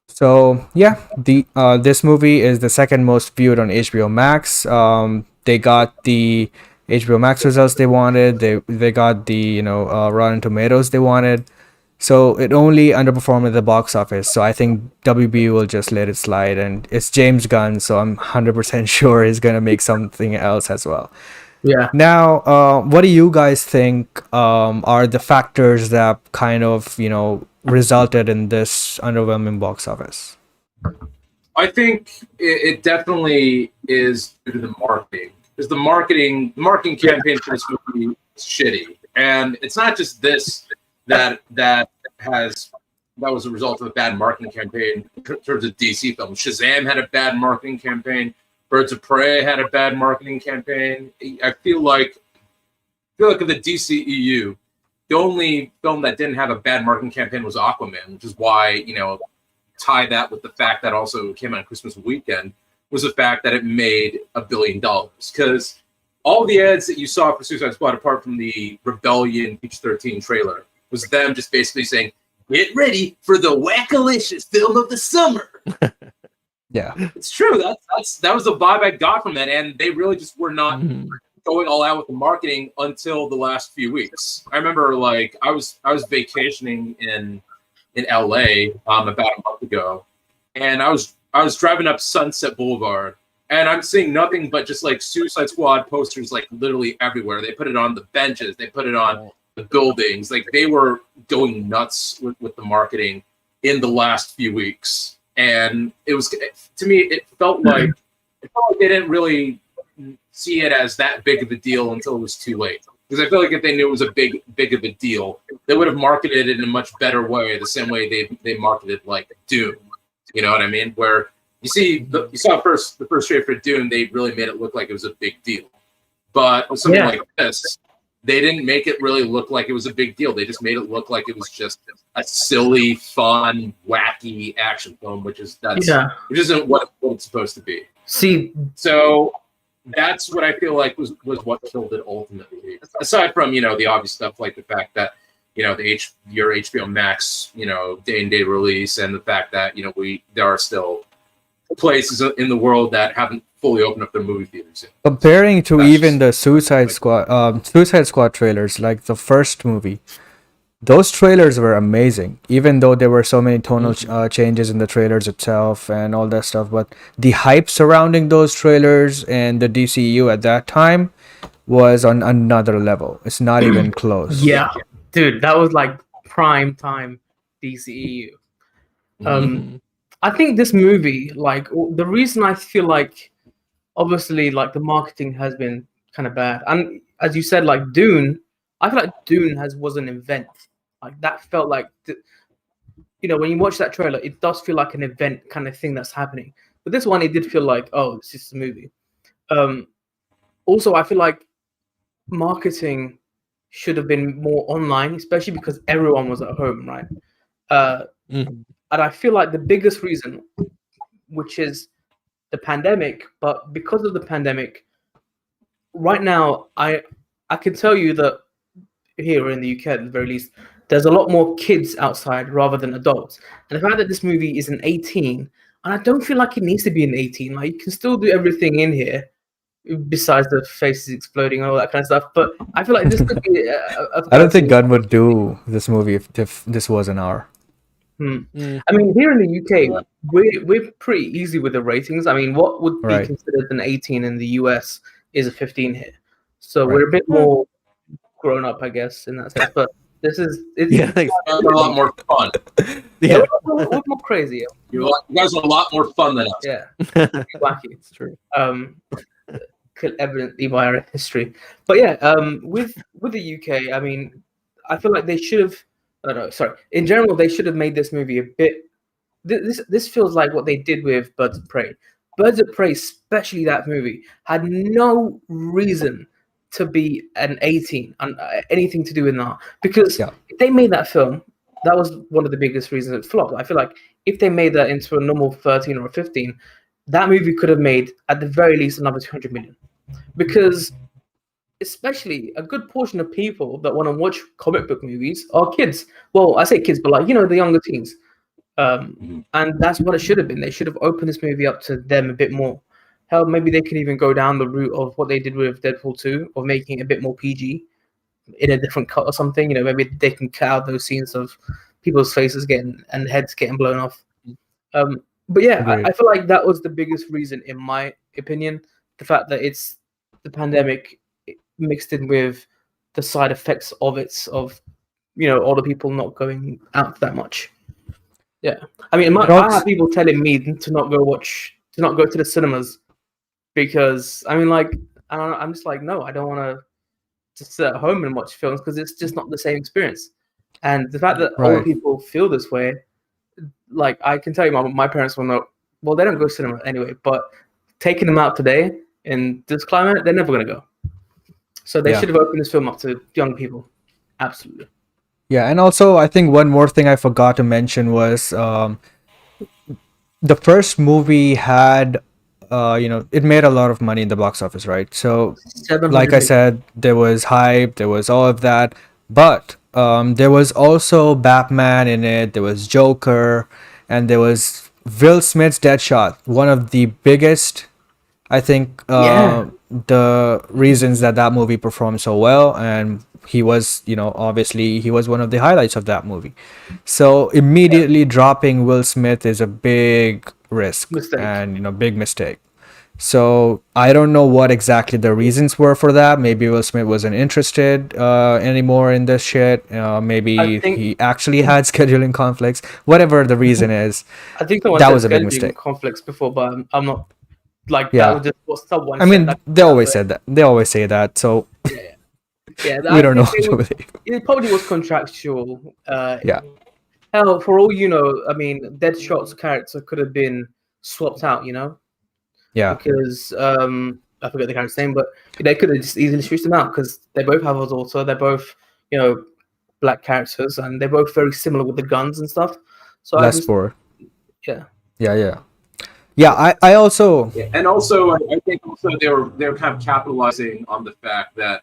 So yeah, the this movie is the second most viewed on HBO Max. They got the HBO Max results they wanted. They got the Rotten Tomatoes they wanted. So it only underperformed at the box office. So I think WB will just let it slide, and it's James Gunn, so I'm 100% sure he's gonna make something else as well. Yeah. Now, what do you guys think are the factors that kind of resulted in this underwhelming box office? I think it definitely is due to the marketing. Because the marketing campaign for this movie is shitty, and it's not just this that was a result of a bad marketing campaign in terms of DC films. Shazam had a bad marketing campaign. Birds of Prey had a bad marketing campaign. I feel like in the DCEU, the only film that didn't have a bad marketing campaign was Aquaman, which is why tie that with the fact that also came out on Christmas weekend, was the fact that it made $1 billion. Because all the ads that you saw for Suicide Squad, apart from the Rebellion PG-13 trailer, was them just basically saying, "Get ready for the wackalicious film of the summer." Yeah, it's true. That was the vibe I got from it, and they really just were not going all out with the marketing until the last few weeks. I remember, I was vacationing in LA about a month ago, and I was driving up Sunset Boulevard, and I'm seeing nothing but just Suicide Squad posters literally everywhere. They put it on the benches, they put it on the buildings. They were going nuts with the marketing in the last few weeks. And it was, to me, it felt like they didn't really see it as that big of a deal until it was too late. Because I feel like if they knew it was a big of a deal, they would have marketed it in a much better way, the same way they marketed Dune. You know what I mean? Where you saw the first trailer for Dune, they really made it look like it was a big deal. But with something like this, they didn't make it really look like it was a big deal. They just made it look like it was just a silly, fun, wacky action film, which isn't what it's supposed to be. So that's what I feel like was what killed it ultimately. Aside from the obvious stuff like the fact that your HBO Max day and day release, and the fact that there are still places in the world that haven't fully opened up their movie theaters yet. Comparing to even the Suicide Squad trailers, like the first movie, those trailers were amazing. Even though there were so many tonal changes in the trailers itself and all that stuff, but the hype surrounding those trailers and the DCU at that time was on another level. It's not even close. Yeah, dude, that was prime time DCEU. I think this movie, the reason I feel obviously the marketing has been kind of bad, and as you said, Dune, I feel like Dune was an event. That felt when you watch that trailer, it does feel like an event kind of thing that's happening. But this one, it did feel like, oh, it's just a movie. Also, I feel like marketing should have been more online, especially because everyone was at home, right? Mhm. And I feel like the biggest reason, which is the pandemic, but because of the pandemic, right now, I can tell you that here in the UK, at the very least, there's a lot more kids outside rather than adults. And the fact that this movie is an 18, and I don't feel like it needs to be an 18. Like, you can still do everything in here, besides the faces exploding and all that kind of stuff. But I feel like this could be a I don't think 13. Gunn would do this movie if this was an R. Mm. I mean, here in the UK, we're pretty easy with the ratings. I mean, what would be Right. considered an 18 in the US is a 15 here. So Right. we're a bit more grown up, I guess, in that sense. But this is Yeah, You're a lot more fun. yeah, we're more crazy. You guys are a lot more fun than us. Yeah, wacky. it's true. Evidently by our history. But yeah, with the UK, I mean, I feel like they should have. No, sorry. In general, they should have made this movie a bit. This feels like what they did with Birds of Prey. Birds of Prey, especially that movie, had no reason to be an 18 and anything to do with that. Because Yeah. if they made that film, that was one of the biggest reasons it flopped. I feel like if they made that into a normal 13 or a 15, that movie could have made at the very least another 200 million. Because especially a good portion of people that want to watch comic book movies are kids. Well, I say kids, but like, the younger teens. And that's what it should have been. They should have opened this movie up to them a bit more. Hell, maybe they could even go down the route of what they did with Deadpool 2, of making it a bit more PG in a different cut or something. Maybe they can cut out those scenes of people's faces getting and heads getting blown off. But yeah, I feel like that was the biggest reason, in my opinion, the fact that it's the pandemic mixed in with the side effects of all the people not going out that much. Yeah, I mean, I have people telling me to not go to the cinemas because I mean, like, I'm just like, no, I don't want to just sit at home and watch films because it's just not the same experience. And the fact that older people feel this way, like, I can tell you, my parents will know. Well, they don't go to cinema anyway, but taking them out today in this climate, they're never gonna go. So they should have opened this film up to young people. Absolutely. Yeah, and also I think one more thing I forgot to mention was the first movie had it made a lot of money in the box office, right? So like I said, there was hype, there was all of that, but there was also Batman in it, there was Joker, and there was Will Smith's Deadshot, one of the biggest, I think, the reasons that movie performed so well, and he was, obviously he was one of the highlights of that movie. So immediately dropping Will Smith is a big risk and big mistake. So I don't know what exactly the reasons were for that. Maybe Will Smith wasn't interested anymore in this shit. Maybe he actually had scheduling conflicts. Whatever the reason is, I think that was a big mistake. Conflicts before, but I'm not like that. Was just what someone. I mean, they always said that. They always say that. So yeah, we don't know. It probably was contractual. Yeah. Hell, for all you know, I mean, Deadshot's character could have been swapped out. Yeah. Because I forget the character's name, but they could have just easily switched them out because they both have a daughter. They're both, black characters, and they're both very similar with the guns and stuff. So Yeah, I also and also I think also they were kind of capitalizing on the fact that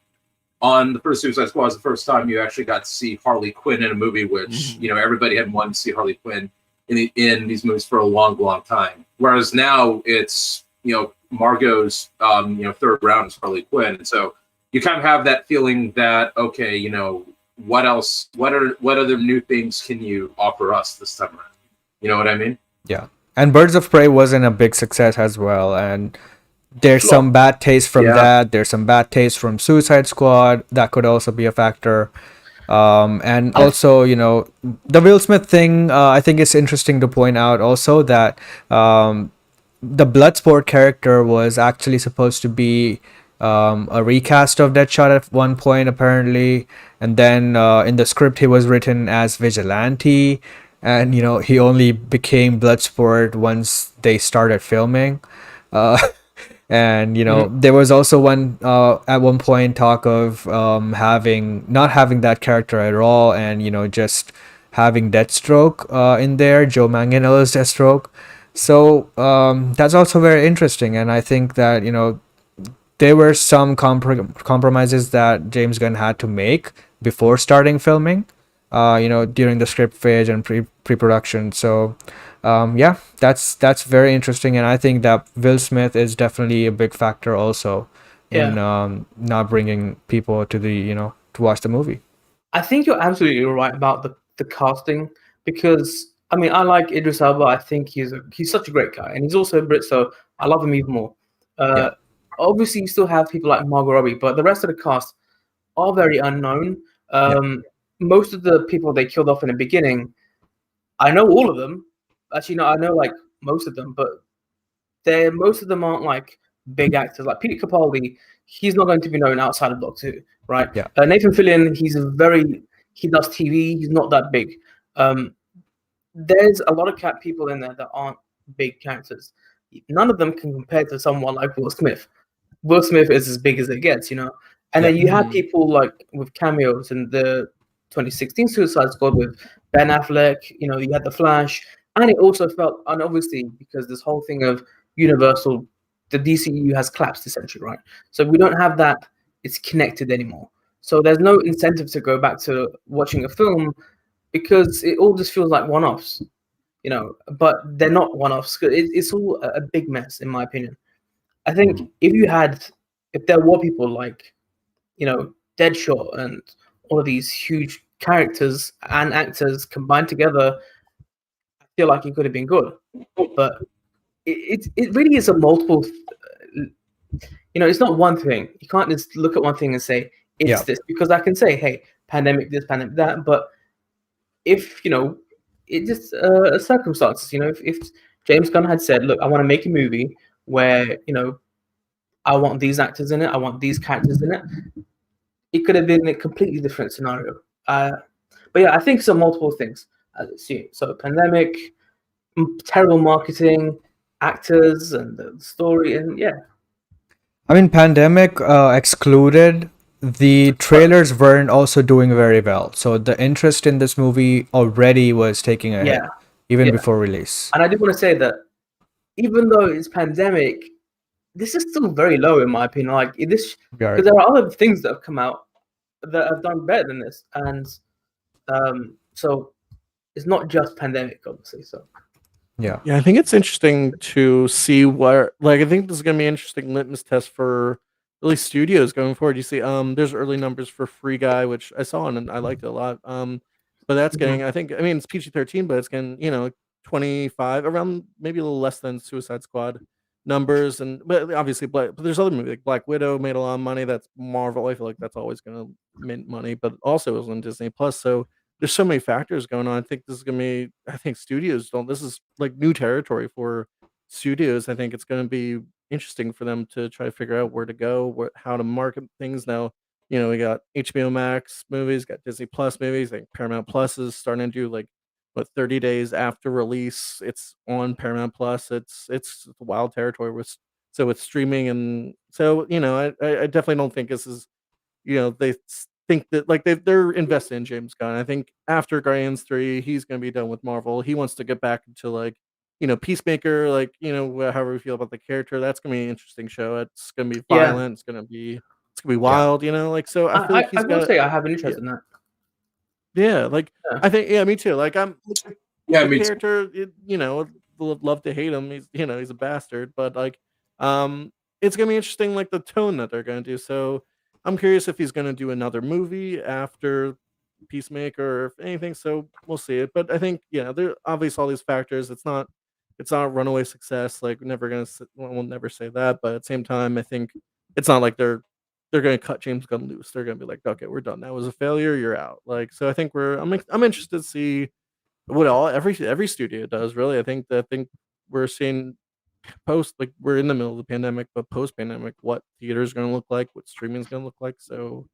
on the first Suicide Squad was the first time you actually got to see Harley Quinn in a movie, which everybody had wanted to see Harley Quinn in these movies for a long time. Whereas now it's Margot's third round is Harley Quinn, and so you kind of have that feeling that okay, what else? What other new things can you offer us this time around? You know what I mean? Yeah. And Birds of Prey wasn't a big success as well, and there's some bad taste from that. There's some bad taste from Suicide Squad. That could also be a factor. And also, the Will Smith thing, I think it's interesting to point out also that the Bloodsport character was actually supposed to be a recast of Deadshot at one point, apparently. And then in the script, he was written as Vigilante. and he only became Bloodsport once they started filming. Uh, and there was also one at one point talk of having not having that character at all, and just having Deathstroke in there, Joe Manganiello's Deathstroke. So that's also very interesting, and I think that there were some compromises that James Gunn had to make before starting filming, during the script phase and pre-production. So, yeah, that's very interesting, and I think that Will Smith is definitely a big factor also in Yeah. not bringing people to to watch the movie. I think you're absolutely right about the casting, because I mean I like Idris Elba. I think he's such a great guy, and he's also a Brit, so I love him even more. Yeah. Uh, Obviously, you still have people like Margot Robbie, but the rest of the cast are very unknown. Most of the people they killed off in the beginning, I know all of them. Actually, no, I know like most of them, but most of them aren't like big actors. Like Peter Capaldi, he's not going to be known outside of Doctor Who, right? Yeah. Nathan Fillion, he does TV. He's not that big. Um, there's a lot of people in there that aren't big characters. None of them can compare to someone like Will Smith. Will Smith is as big as it gets, And Yeah. then you have Mhm. people like with cameos in the 2016 Suicide Squad with Ben Affleck. You had the Flash, and it also felt, and obviously because this whole thing of Universal, the DCU has collapsed essentially, right? So we don't have that; it's connected anymore. So there's no incentive to go back to watching a film because it all just feels like one-offs, But they're not one-offs. It's all a big mess, in my opinion. I think if there were people like, Deadshot and all of these huge characters and actors combined together, I feel like it could have been good. But it really is a multiple. It's not one thing. You can't just look at one thing and say it's Yeah. this, because I can say, hey, pandemic this, pandemic that, but if it just circumstances. If James Gunn had said, look, I want to make a movie where I want these actors in it, I want these characters in it, it could have been a completely different scenario. But yeah, I think so. Multiple things. So pandemic, terrible marketing, actors, and the story, and yeah. I mean, pandemic excluded, the trailers weren't also doing very well. So the interest in this movie already was taking a hit, Yeah, even yeah. before release. And I do want to say that even though it's pandemic, this is still very low in my opinion. Like this, Yeah. because there are other things that have come out that have done better than this, and so it's not just pandemic, obviously. So Yeah. Yeah, I think it's interesting to see where, like, I think this is gonna be an interesting litmus test for really studios going forward. You see, there's early numbers for Free Guy, which I saw and I liked it a lot. But that's getting, I think, I mean, it's PG-13, but it's getting, 25, around maybe a little less than Suicide Squad numbers, and but obviously, but there's other movies like Black Widow made a lot of money. That's Marvel. I feel like that's always gonna mint money, but also it was on Disney Plus, so there's so many factors going on. I think this is gonna be. I think studios don't. This is like new territory for studios. I think it's gonna be interesting for them to try to figure out where to go, how to market things. Now, we got HBO Max movies, got Disney Plus movies. Like Paramount Plus is starting to do like 30 days after release. It's on Paramount Plus. It's wild territory with streaming, and so I definitely don't think this is they think that like they're invested in James Gunn. I think after Guardians 3, he's gonna be done with Marvel. He wants to get back into like, Peacemaker, like, however we feel about the character. That's gonna be an interesting show. It's gonna be yeah, violent, it's gonna be Yeah. wild, like so I feel like I he's will got say I have an yeah, interest in that. yeah, like Yeah. I think me too. Like Yeah, the me too. character, love to hate him. He's a bastard, but like, it's gonna be interesting, like the tone that they're gonna do. So I'm curious if he's gonna do another movie after Peacemaker or if anything. So we'll see it. But I think, there obviously all these factors. It's not runaway success. Like we'll never say that. But at the same time, I think it's not like they're gonna cut James Gunn loose. They're gonna be like, okay, we're done. That was a failure. You're out. Like so, I think I'm interested to see what all every studio does, really. I think we're seeing post, like, we're in the middle of the pandemic, but post pandemic, what theater is going to look like, what streaming is going to look like. So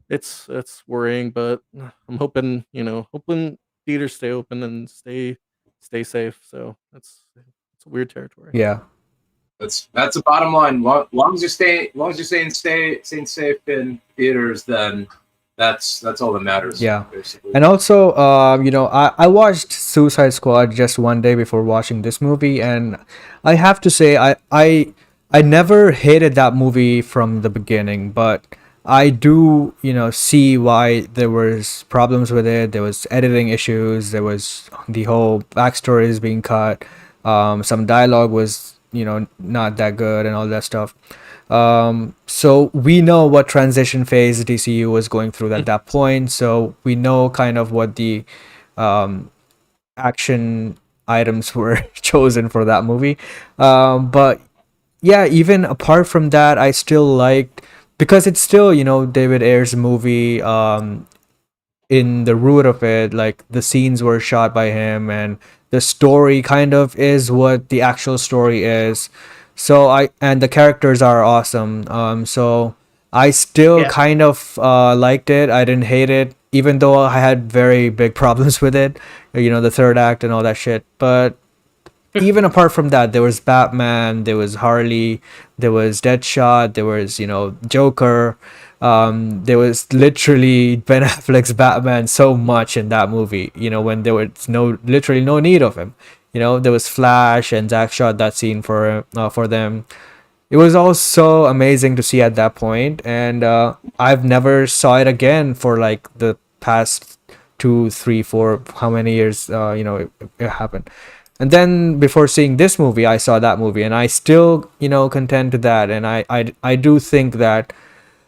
it's worrying, but I'm hoping theaters stay open and stay safe. So it's weird territory. Yeah. That's the bottom line. Long as you're staying safe in theaters, then that's all that matters. Yeah. basically. And also, I watched Suicide Squad just one day before watching this movie, and I have to say, I never hated that movie from the beginning, but I do, see why there was problems with it. There was editing issues. There was the whole backstory is being cut. Some dialogue was, not that good and all that stuff. So we know what transition phase DCU was going through at that point. So we know kind of what the action items were chosen for that movie. But yeah, even apart from that, I still liked, because it's still, David Ayer's movie. In the root of it, like the scenes were shot by him, and the story kind of is what the actual story is. So and the characters are awesome. So I still Yeah. kind of liked it. I didn't hate it, even though I had very big problems with it. The third act and all that shit. But even apart from that, there was Batman, there was Harley, there was Deadshot, there was Joker. There was literally Ben Affleck's Batman so much in that movie. When there was literally no need of him. There was Flash, and Zack shot that scene for them. It was all so amazing to see at that point, and I've never saw it again for like the past 2, 3, 4, how many years it happened. And then before seeing this movie, I saw that movie, and I still contend to that, and I do think that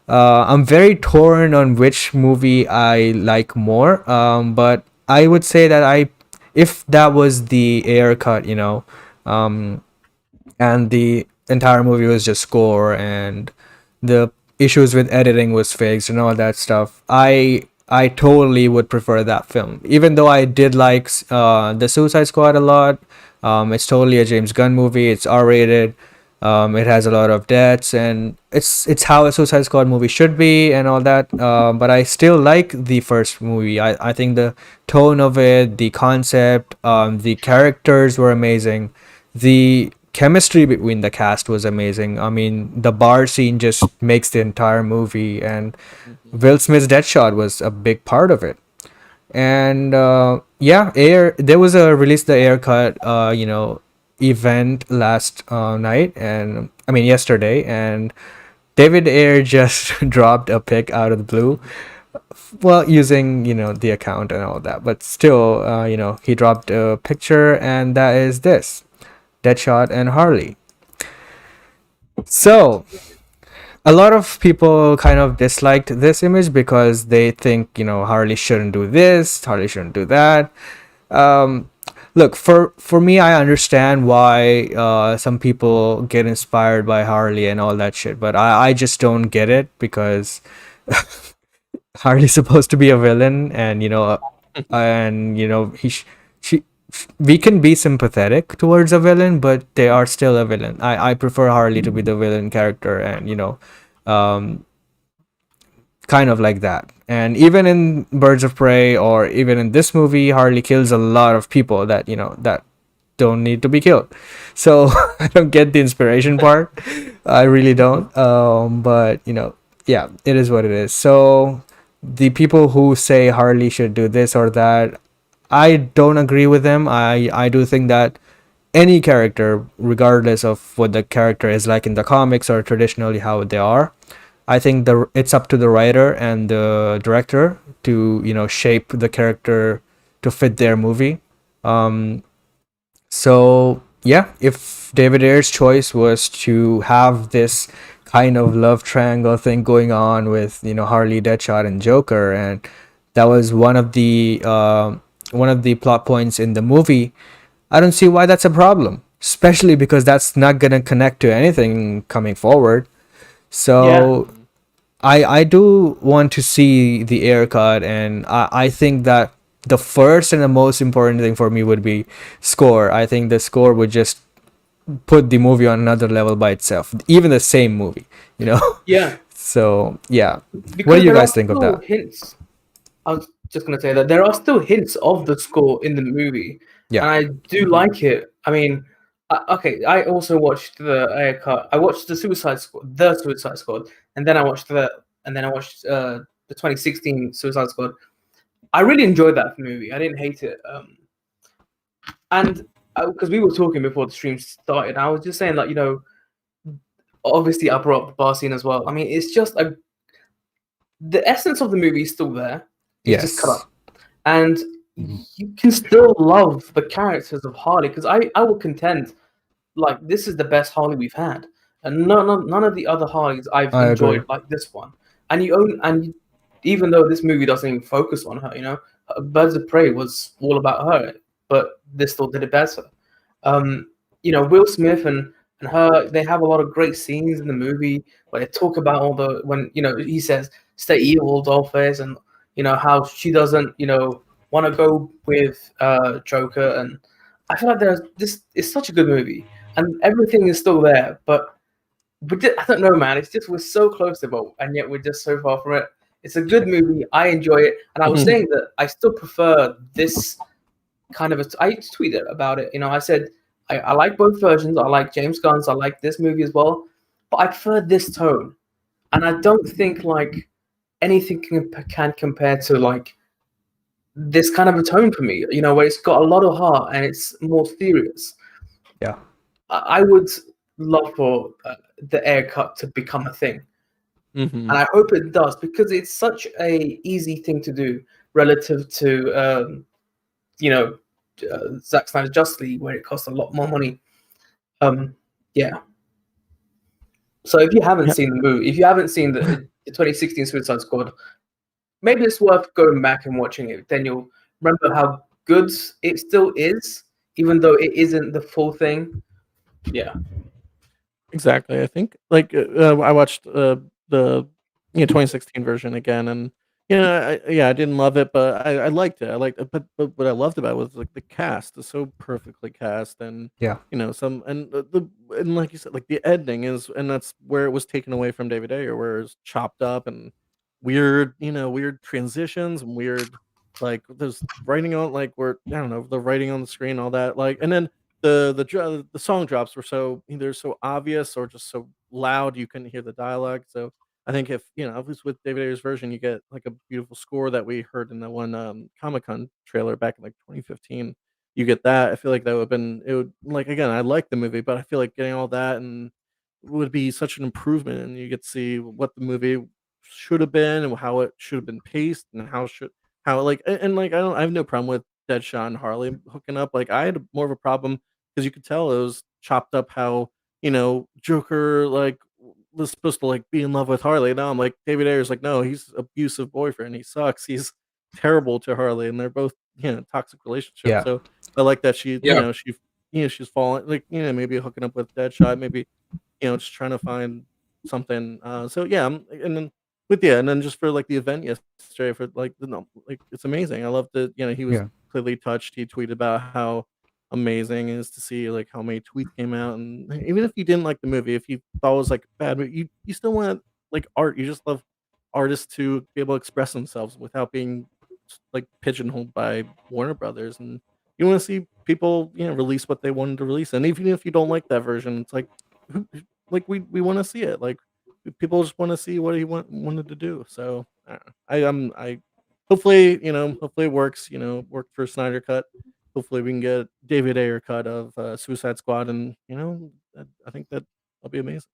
I'm very torn on which movie I like more. But I would say that if that was the Ayer cut, and the entire movie was just score, and the issues with editing was fixed and all that stuff, I totally would prefer that film, even though I did like the Suicide Squad a lot. It's totally a James Gunn movie. It's R-rated. It has a lot of deaths, and it's how a Suicide Squad movie should be and all that. But I still like the first movie. I think the tone of it, the concept, the characters were amazing. The chemistry between the cast was amazing. I mean, the bar scene just makes the entire movie, and Will Smith's Deadshot was a big part of it. And Ayer, there was a release the Ayer cut, event last night, and I mean yesterday, and David Ayer just dropped a pic out of the blue, well, using the account and all that, but still, he dropped a picture, and that is this Deadshot and Harley. So a lot of people kind of disliked this image because they think Harley shouldn't do this, Harley shouldn't do that. Look, for me, I understand why some people get inspired by Harley and all that shit, but I just don't get it, because Harley's supposed to be a villain, and we can be sympathetic towards a villain, but they are still a villain. I prefer Harley to be the villain character, and kind of like that. And even in Birds of Prey, or even in this movie, Harley kills a lot of people that that don't need to be killed. So I don't get the inspiration part. I really don't. But yeah, it is what it is. So the people who say Harley should do this or that, I don't agree with them. I do think that any character, regardless of what the character is like in the comics or traditionally how they are, I think it's up to the writer and the director to shape the character to fit their movie. So yeah, if David Ayer's choice was to have this kind of love triangle thing going on with Harley, Deadshot, and Joker, and that was one of the plot points in the movie, I don't see why that's a problem, especially because that's not gonna connect to anything coming forward. So I do want to see the Ayer cut, and I think that the first and the most important thing for me would be score. I think the score would just put the movie on another level by itself, even the same movie, Yeah. So yeah, Because what do you there guys are think of little that? hints. just going to say that there are still hints of the score in the movie, Yeah. and I do like it. I mean, okay, I also watched the Ayer cut. I watched the Suicide Squad, and then I watched the 2016 Suicide Squad. I really enjoyed that movie. I didn't hate it. And because we were talking before the stream started, I was just saying, like, obviously I brought up the bar scene as well. I mean, it's just the essence of the movie is still there. It's just cut Yes. up. And you can still love the characters of Harley, because I will contend, like, this is the best Harley we've had. And none of the other Harleys I've I enjoyed agree. like this one. Even though this movie doesn't even focus on her, Birds of Prey was all about her, but this still did it better. Will Smith and her, they have a lot of great scenes in the movie where they talk about when he says, "Stay evil, Dollface," and how she doesn't want to go with Joker, and I feel like this is such a good movie, and everything is still there, but I don't know, man. It's just we're so close to it, and yet we're just so far from it. It's a good movie. I enjoy it, and I was saying that I still prefer this kind of. I tweeted about it. I said I like both versions. I like James Gunn's. I like this movie as well, but I prefer this tone, and I don't think like anything can compare to like this kind of a tone for me. Where it's got a lot of heart and it's more serious. Yeah. I would love for the Ayer cut to become a thing. And I hope it does, because it's such a easy thing to do relative to Zack Snyder's Justice League, where it costs a lot more money. Yeah. So if you haven't seen the movie, if you haven't seen the 2016 Suicide Squad, maybe it's worth going back and watching it. Then you'll remember how good it still is, even though it isn't the full thing. Yeah. Exactly. I think I watched the 2016 version again, and I didn't love it, but I liked it. I liked it, but what I loved about it was like the cast is so perfectly cast, and Yeah. some and and like you said, like the editing is, and that's where it was taken away from David Ayer, where it's chopped up and weird transitions and weird, like there's writing on, like, where I don't know, the writing on the screen, all that, like, and then the song drops were so either so obvious or just so loud you couldn't hear the dialogue. So I think if at least with David Ayer's version, you get like a beautiful score that we heard in the one Comic-Con trailer back in like 2015. You get that. I feel like that would have been it would like again, I like the movie, but I feel like getting all that and would be such an improvement, and you get to see what the movie should have been and how it should have been paced and how like like I have no problem with Deadshot and Harley hooking up. Like I had more of a problem because you could tell it was chopped up how Joker like was supposed to like be in love with Harley. Now I'm like David Ayer's like, no, he's abusive boyfriend. He sucks. He's terrible to Harley, and they're both toxic relationships. Yeah. So I like that she Yeah. she's falling like maybe hooking up with Deadshot, maybe just trying to find something. So yeah, and then and then just for like the event yesterday for like like it's amazing. I love that he was Yeah. clearly touched. He tweeted about how amazing it is to see like how many tweets came out, and even if you didn't like the movie, if you thought it was like a bad movie, you still want like art. You just love artists to be able to express themselves without being like pigeonholed by Warner Brothers, and you want to see people release what they wanted to release. And even if you don't like that version, it's like like we want to see it. Like people just want to see what he wanted to do. So I don't know. I hopefully hopefully it works. Worked for Snyder cut. Hopefully we can get David Ayer cut of Suicide Squad, and I think that'll be amazing.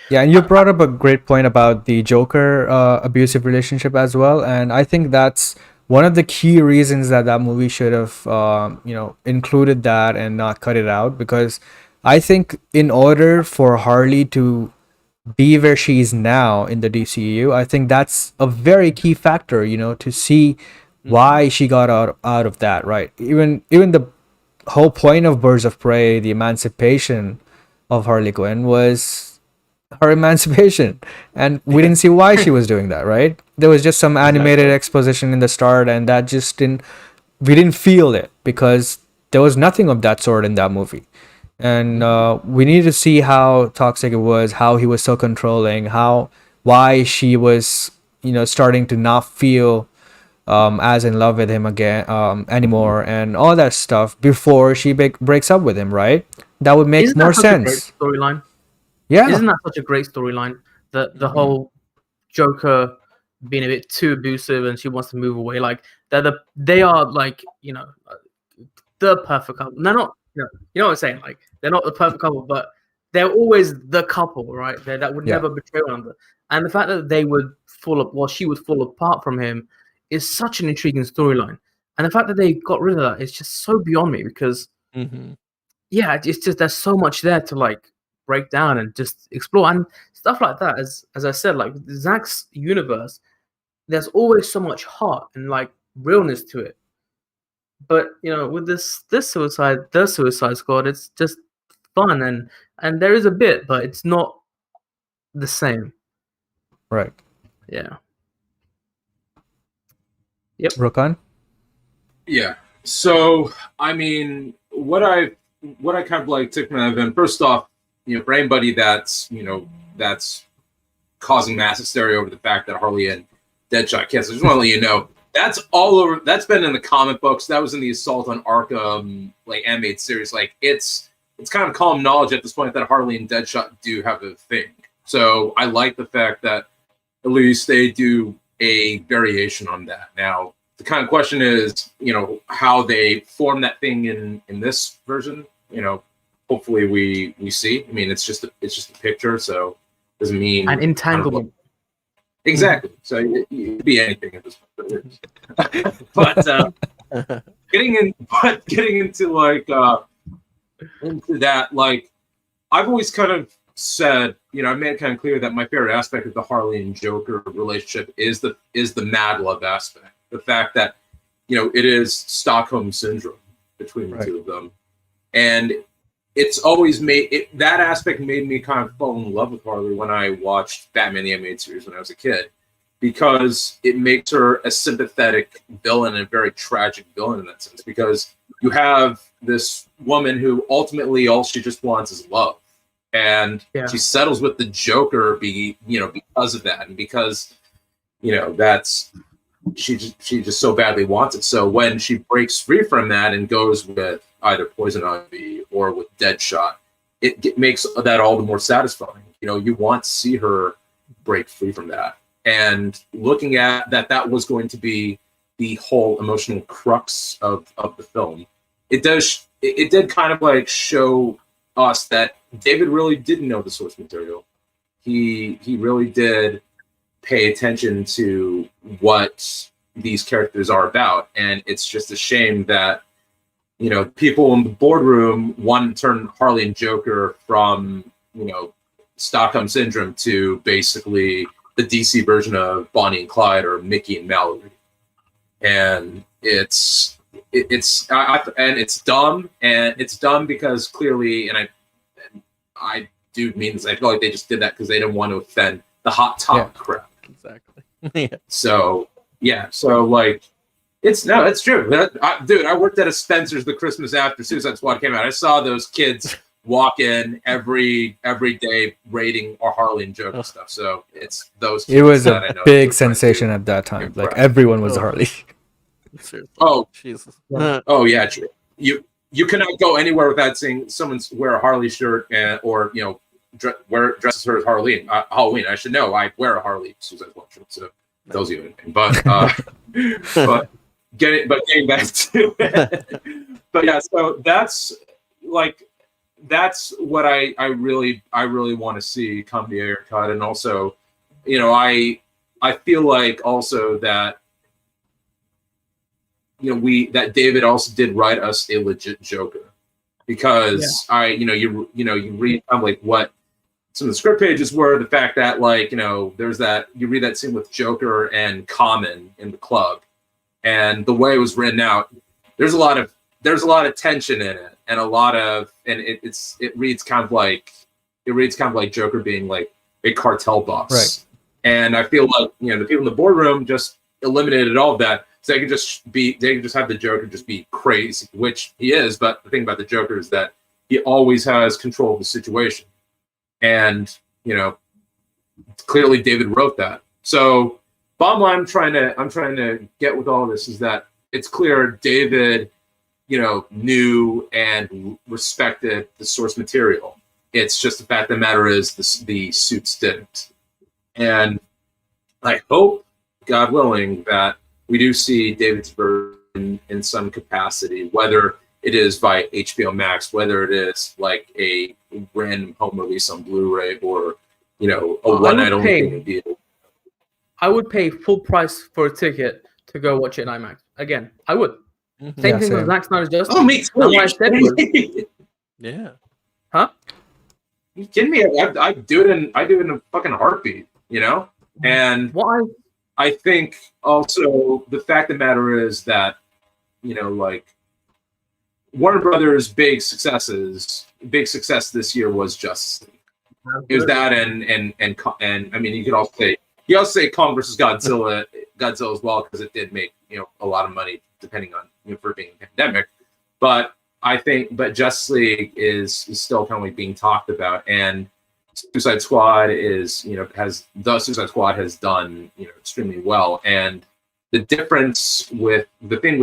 Yeah, and you brought up a great point about the Joker abusive relationship as well, and I think that's one of the key reasons that that movie should have included that and not cut it out, because I think in order for Harley to be where she is now in the DCU, I think that's a very key factor, to see why she got out of that, right? Even the whole point of Birds of Prey, the emancipation of Harley Quinn, was her emancipation, and we didn't see why she was doing that, right? There was just some animated exposition in the start, and that just we didn't feel it because there was nothing of that sort in that movie. And we need to see how toxic it was, how he was so controlling, why she was starting to not feel as in love with him again anymore and all that stuff before she breaks up with him, right? That would make Isn't more that such a great sense. storyline? Yeah. Isn't that such a great storyline? The whole Joker being a bit too abusive and she wants to move away. Like they are like, you know, the perfect couple. They're not, you know what I'm saying? Like they're not the perfect couple, but they're always the couple, right? That would Yeah. never betray one another. And the fact that they would she would fall apart from him is such an intriguing storyline. And the fact that they got rid of that is just so beyond me because yeah, it's just there's so much there to like break down and just explore and stuff like that. As I said, like Zack's universe, there's always so much heart and like realness to it. But you know, with the Suicide Squad, it's just fun and there is a bit, but it's not the same. Right. Yeah. Rokan? Yeah. So I mean, what I kind of like took from that event, first off, you know, for anybody that's causing mass hysteria over the fact that Harley and Deadshot kiss, I just want to let you know that's all over. That's been in the comic books. That was in the Assault on Arkham like animated series. Like it's kind of common knowledge at this point that Harley and Deadshot do have a thing. So I like the fact that at least they do a variation on that. Now the kind of question is, you know, how they form that thing in this version. You know, hopefully we see. I mean, it's just a picture, so it doesn't mean An entanglement. Exactly. So it could be anything at this point. But getting into like into that, like I've always kind of said, you know, I made it kind of clear that my favorite aspect of the Harley and Joker relationship is the mad love aspect. The fact that, you know, it is Stockholm syndrome between the two of them, and it's always that aspect made me kind of fall in love with Harley when I watched Batman the Animated Series when I was a kid, because it makes her a sympathetic villain and a very tragic villain in that sense, because you have this woman who ultimately all she just wants is love, and she settles with the Joker because of that, and because, you know, that's she just so badly wants it. So when she breaks free from that and goes with either Poison Ivy or with Deadshot, it makes that all the more satisfying. You know, you want to see her break free from that. And looking at that was going to be the whole emotional crux of the film. It did kind of like show us that David really did know the source material. He really did pay attention to what these characters are about, and it's just a shame that, you know, people in the boardroom want to turn Harley and Joker from, you know, Stockholm Syndrome to basically the DC version of Bonnie and Clyde or Mickey and Mallory, and it's dumb, and it's dumb because clearly, and I do mean this, I feel like they just did that because they didn't want to offend the hot top crowd. Exactly. So like, it's true. Dude, I worked at a Spencer's the Christmas after Suicide Squad came out. I saw those kids walk in every day rating our Harley and Joker stuff. So it's those kids. It was that I a know big sensation at that time. Like everyone was Harley. Oh Jesus! Oh yeah, true. You cannot go anywhere without seeing someone wear a Harley shirt or, you know, dresses her as Halloween. I should know. I wear a Harley Suicide Squad shirt, so that tells you anything. But but getting back to it. But yeah, so that's what I really want to see come the Ayer cut. And also, you know, I feel like also that, you know, that David also did write us a legit Joker, because you read kind of like what some of the script pages were, the fact that, like, you know, there's that, you read that scene with Joker and Common in the club, and the way it was written out, there's a lot of tension in it, and it reads kind of like Joker being like a cartel boss. Right. And I feel like, you know, the people in the boardroom just eliminated all of that. So they could just have the Joker just be crazy, which he is. But the thing about the Joker is that he always has control of the situation. And, you know, clearly David wrote that. So bottom line, I'm trying to get with all this is that it's clear David, knew and respected the source material. It's just the fact of the matter is the suits didn't. And I hope, God willing, that we do see David's version in some capacity, whether it is by HBO Max, whether it is like a random home release on Blu-ray or, a one-night only deal. I would pay full price for a ticket to go watch it in IMAX. Again, I would. Mhm. Same Yeah, thing same. with Zack Snyder's Justice. Oh, me too. That's what I said was, Yeah. huh? You kidding me? I do it in a fucking heartbeat, And What I think also the fact of the matter is that, like Warner Brothers' big success this year was Justice League. It was that and I mean you could also say Kong versus Godzilla as well, because it did make a lot of money depending on for being a pandemic. But Justice League is still kind of like being talked about, and Suicide Squad Suicide Squad has done extremely well. And the difference with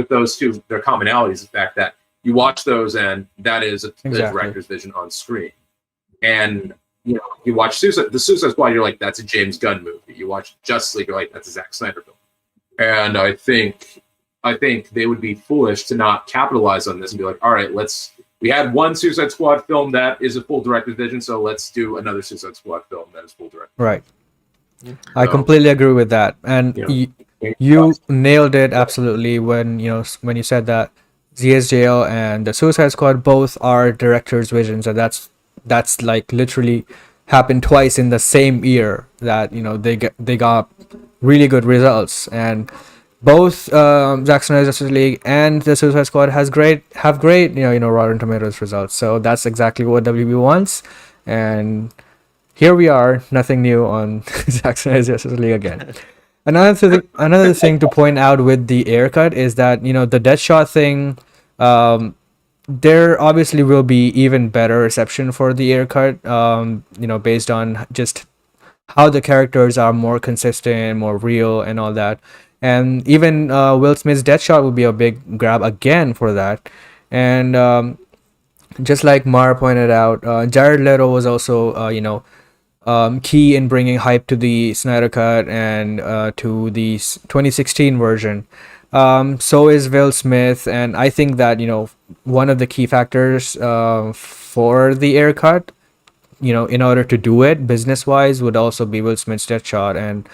those two, their commonality is the fact that you watch those and that is a director's vision on screen. And you watch the Suicide Squad, you're like, that's a James Gunn movie. You watch Justice League, you're like, that's a Zack Snyder film. And I think they would be foolish to not capitalize on this and be like, all right, we had one Suicide Squad film that is a full director's vision, so let's do another Suicide Squad film that is full director's. Right. I completely agree with that, and you nailed it absolutely when you said that ZSJL and the Suicide Squad both are directors' visions, and that's like literally happened twice in the same year that they got really good results. And both Zack Snyder's Justice League and the Suicide Squad have great Rotten Tomatoes results. So that's exactly what WB wants, and here we are, nothing new on Zack Snyder's Justice League again. Another thing to point out with the Ayer cut is that the Deadshot thing. There obviously will be even better reception for the Ayer cut, based on just how the characters are more consistent, more real, and all that. And even Will Smith's Deadshot will be a big grab again for that. And just like Maher pointed out, Jared Leto was also, key in bringing hype to the Snyder cut and to the 2016 version. So is Will Smith, and I think that one of the key factors for the Ayer cut, in order to do it business wise, would also be Will Smith's Deadshot. And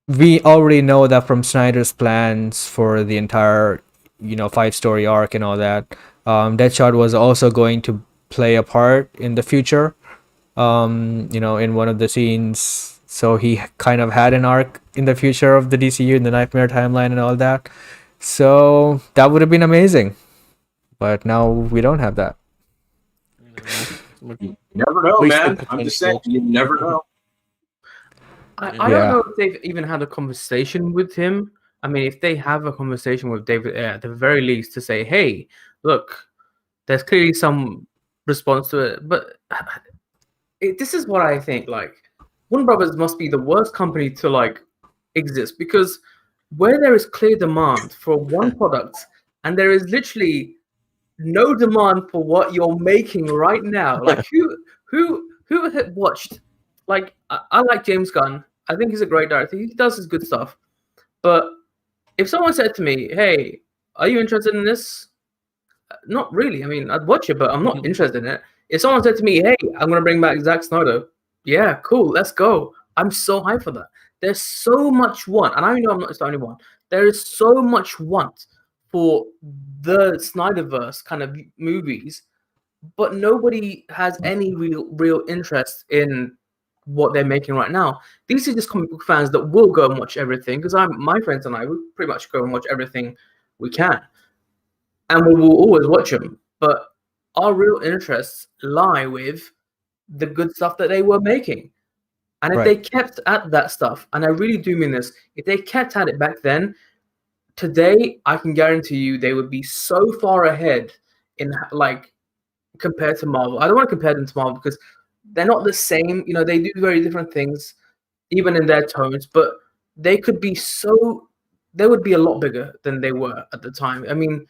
we already know that from Snyder's plans for the entire 5-story arc and all that, Deadshot was also going to play a part in the future, in one of the scenes. So he kind of had an arc in the future of the DCU, in the Nightmare timeline and all that. So that would have been amazing. But now we don't have that. You never know, man. I'm just saying, you never know. I don't know if they've even had a conversation with him. I mean, if they have a conversation with David Ayer, at the very least, to say, hey, look, there's clearly some response to it. But this is what I think, like, Warner Brothers must be the worst company to exist, because where there is clear demand for one product and there is literally no demand for what you're making right now, like who had watched? Like I like James Gunn. I think he's a great director. He does his good stuff. But if someone said to me, "Hey, are you interested in this?" Not really. I mean, I'd watch it, but I'm not interested in it. If someone said to me, "Hey, I'm gonna bring back Zack Snyder," yeah, cool, let's go. I'm so hyped for that. There's so much want, and I know I'm not the only one. There is so much want for the Snyderverse kind of movies, but nobody has any real interest in what they're making right now. These are just comic book fans that will go and watch everything, because my friends and I will pretty much go and watch everything we can, and we will always watch them. But our real interests lie with the good stuff that they were making. And if they kept at that stuff, and I really do mean this, if they kept at it back then, today I can guarantee you they would be so far ahead in compared to Marvel. I don't want to compare them to Marvel because they're not the same. They do very different things, even in their tones. But they could be so, they would be a lot bigger than they were at the time. I mean,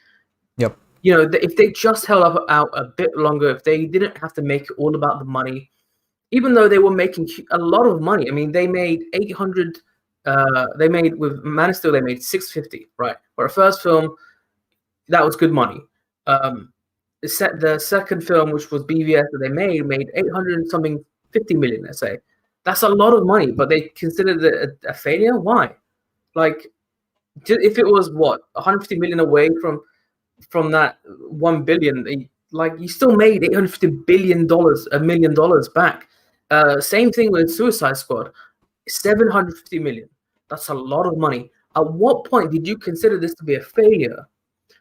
Yep. you know, if they just held up out a bit longer, if they didn't have to make it all about the money, even though they were making a lot of money. I mean, they made 800. They made with Man of Steel, they made 650, right? For a first film, that was good money. The second film, which was BVS that they made 800 and something, 50 million, let's say. That's a lot of money, but they considered it a failure. Why? Like, if it was what 150 million away from that 1 billion, like you still made 850 billion dollars, $1 million back. Same thing with Suicide Squad, 750 million. That's a lot of money. At what point did you consider this to be a failure?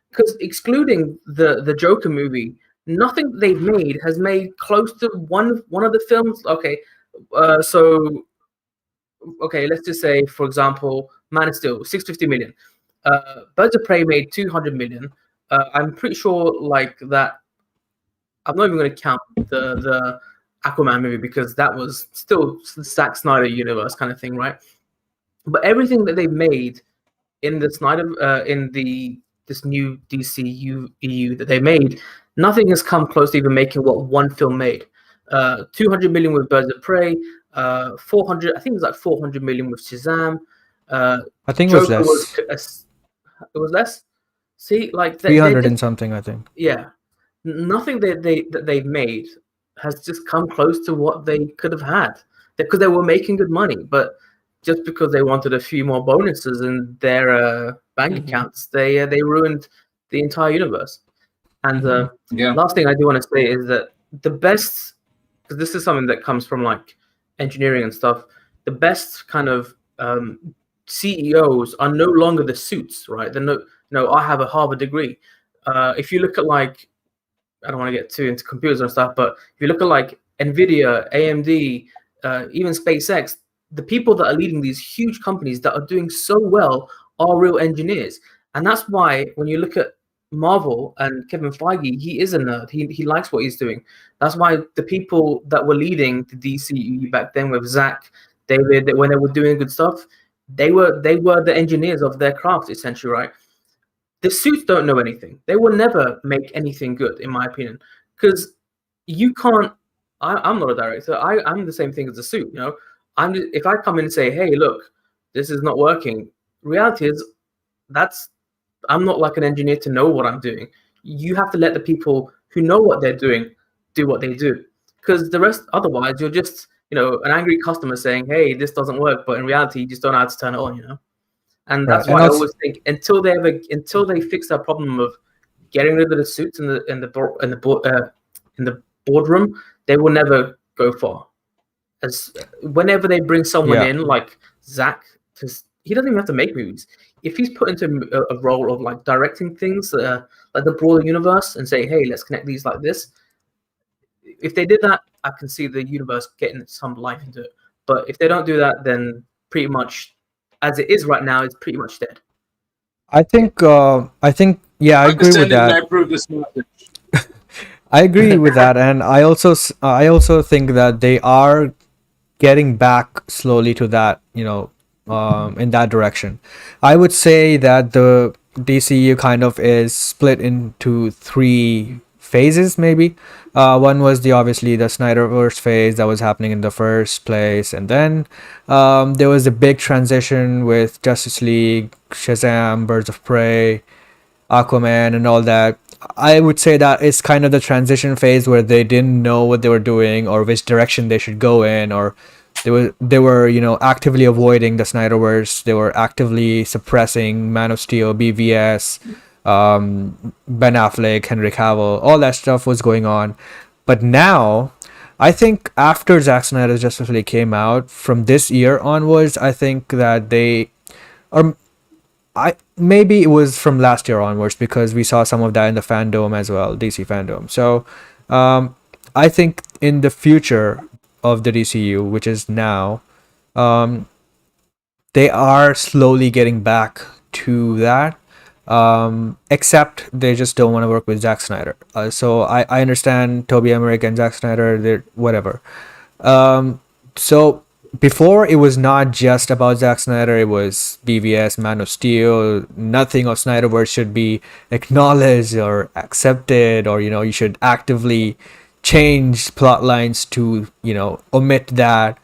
Because excluding the Joker movie, nothing they've made has made close to one of the films. Okay, let's just say, for example, Man of Steel, 650 million. Birds of Prey made 200 million. I'm pretty sure like that. I'm not even going to count the Aquaman movie because that was still the Zack Snyder universe kind of thing, right? But everything that they've made in the Snyder this new DCU EU that they made, nothing has come close to even making what one film made. 200 million with Birds of Prey, 400. I think it was like 400 million with Shazam. I think it was less. It was less. See, like 300 and something, I think. Yeah, nothing that they've made has just come close to what they could have had because they were making good money, but just because they wanted a few more bonuses in their bank accounts, they ruined the entire universe. And last thing I do want to say is that the best, because this is something that comes from like engineering and stuff, the best kind of CEOs are no longer the suits, right? They're I have a Harvard degree. If you look at like, I don't want to get too into computers and stuff, but if you look at like NVIDIA, AMD, even SpaceX, the people that are leading these huge companies that are doing so well are real engineers. And that's why when you look at Marvel and Kevin Feige, he is a nerd. He likes what he's doing. That's why the people that were leading the DCU back then with Zach, David, when they were doing good stuff, they were the engineers of their craft, essentially, right? The suits don't know anything. They will never make anything good, in my opinion, because you can't. I'm not a director. I'm the same thing as a suit. You know, if I come in and say, "Hey, look, this is not working," reality is I'm not like an engineer to know what I'm doing. You have to let the people who know what they're doing do what they do, because the rest, otherwise, you're just an angry customer saying, "Hey, this doesn't work," but in reality, you just don't know how to turn it on. And that's why I always think until they fix that problem of getting rid of the suits in the boardroom, they will never go far. As whenever they bring someone in like Zach, he doesn't even have to make movies. If he's put into a role of like directing things like the broader universe and say, "Hey, let's connect these like this." If they did that, I can see the universe getting some life into it. But if they don't do that, then pretty much as it is right now, it's pretty much dead. I think I agree with that. I approve this message. I agree with that, and I also think that they are getting back slowly to that, in that direction. I would say that the DCU kind of is split into 3 phases, maybe. One was obviously the Snyderverse phase that was happening in the first place, and then there was a big transition with Justice League, Shazam, Birds of Prey, Aquaman, and all that. I would say that it's kind of the transition phase where they didn't know what they were doing or which direction they should go in, or they were actively avoiding the Snyderverse. They were actively suppressing Man of Steel, BVS, Ben Affleck, Henry Cavill, all that stuff was going on. But now, I think after Zack Snyder's Justice League came out, from this year onwards, I think that maybe it was from last year onwards, because we saw some of that in the fandom as well, DC fandom. So I think in the future of the DCU, which is now, they are slowly getting back to that. Except they just don't want to work with Zack Snyder. So I understand Toby Emmerich and Zack Snyder, they're whatever. So before it was not just about Zack Snyder, it was BVS, Man of Steel. Nothing of Snyderverse should be acknowledged or accepted, or you should actively change plot lines to omit that.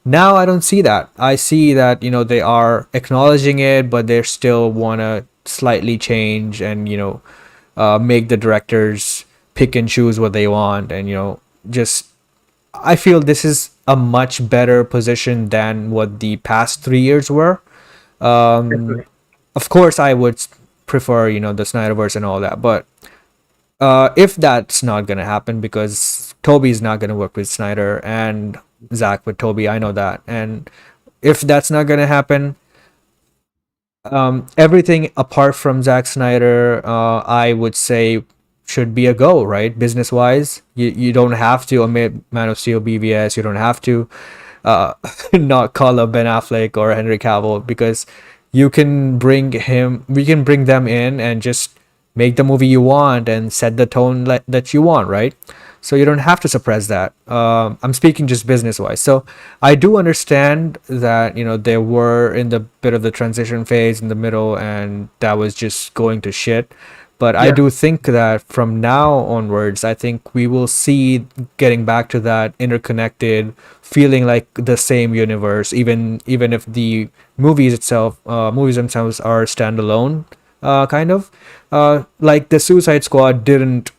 Now I don't see that. I see that they are acknowledging it, but they still want to slightly change and make the directors pick and choose what they want, and just I feel this is a much better position than what the past 3 years were. Definitely. Of course, I would prefer the Snyderverse and all that, but if that's not gonna happen, because Toby's not gonna work with Snyder and Zach with Toby, I know that, and if that's not gonna happen, everything apart from Zack Snyder, I would say should be a go, right? Business wise, you don't have to omit Man of Steel, BVS. You don't have to uh, not call up Ben Affleck or Henry Cavill, because we can bring them in and just make the movie you want and set the tone that you want, right? So you don't have to suppress that. I'm speaking just business wise. So I do understand that they were in the bit of the transition phase in the middle, and that was just going to shit. But I Yeah. do think that from now onwards, I think we will see getting back to that interconnected, feeling like the same universe, even if the movies themselves are standalone, kind of. Like the Suicide Squad didn't,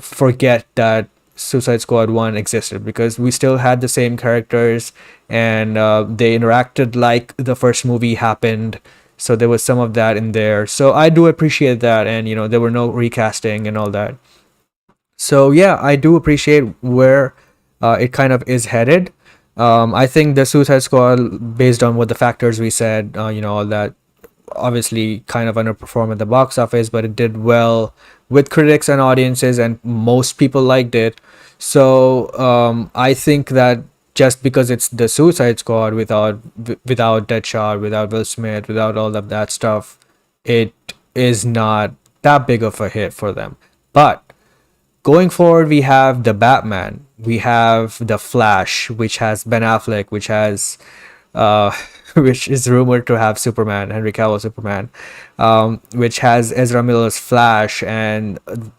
forget that Suicide Squad 1 existed, because we still had the same characters, and they interacted like the first movie happened. So there was some of that in there. So I do appreciate that, and there were no recasting and all that. So yeah, I do appreciate where it kind of is headed. I think the Suicide Squad, based on what the factors we said, all that, obviously kind of underperformed at the box office, but it did well with critics and audiences, and most people liked it. So I think that just because it's the Suicide Squad without Deadshot, without Will Smith, without all of that stuff, it is not that big of a hit for them. But going forward, we have the Batman, we have the Flash, which has Ben Affleck, which has uh which is rumored to have Superman, Henry Cavill Superman, which has Ezra Miller's Flash, and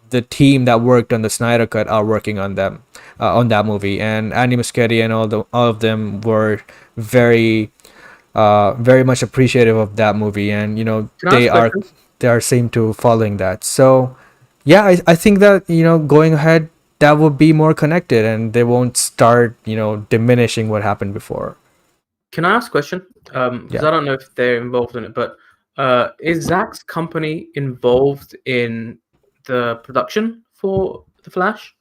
the team that worked on the Snyder Cut are working on them, on that movie, and Andy Muschietti and all of them were very very much appreciative of that movie, and Can I ask a question? they are seem to following that. So yeah, I think that going ahead, that would be more connected, and they won't start diminishing what happened before. Can I ask a question? Because Yeah. I don't know if they're involved in it, but is Zach's company involved in the production for The Flash?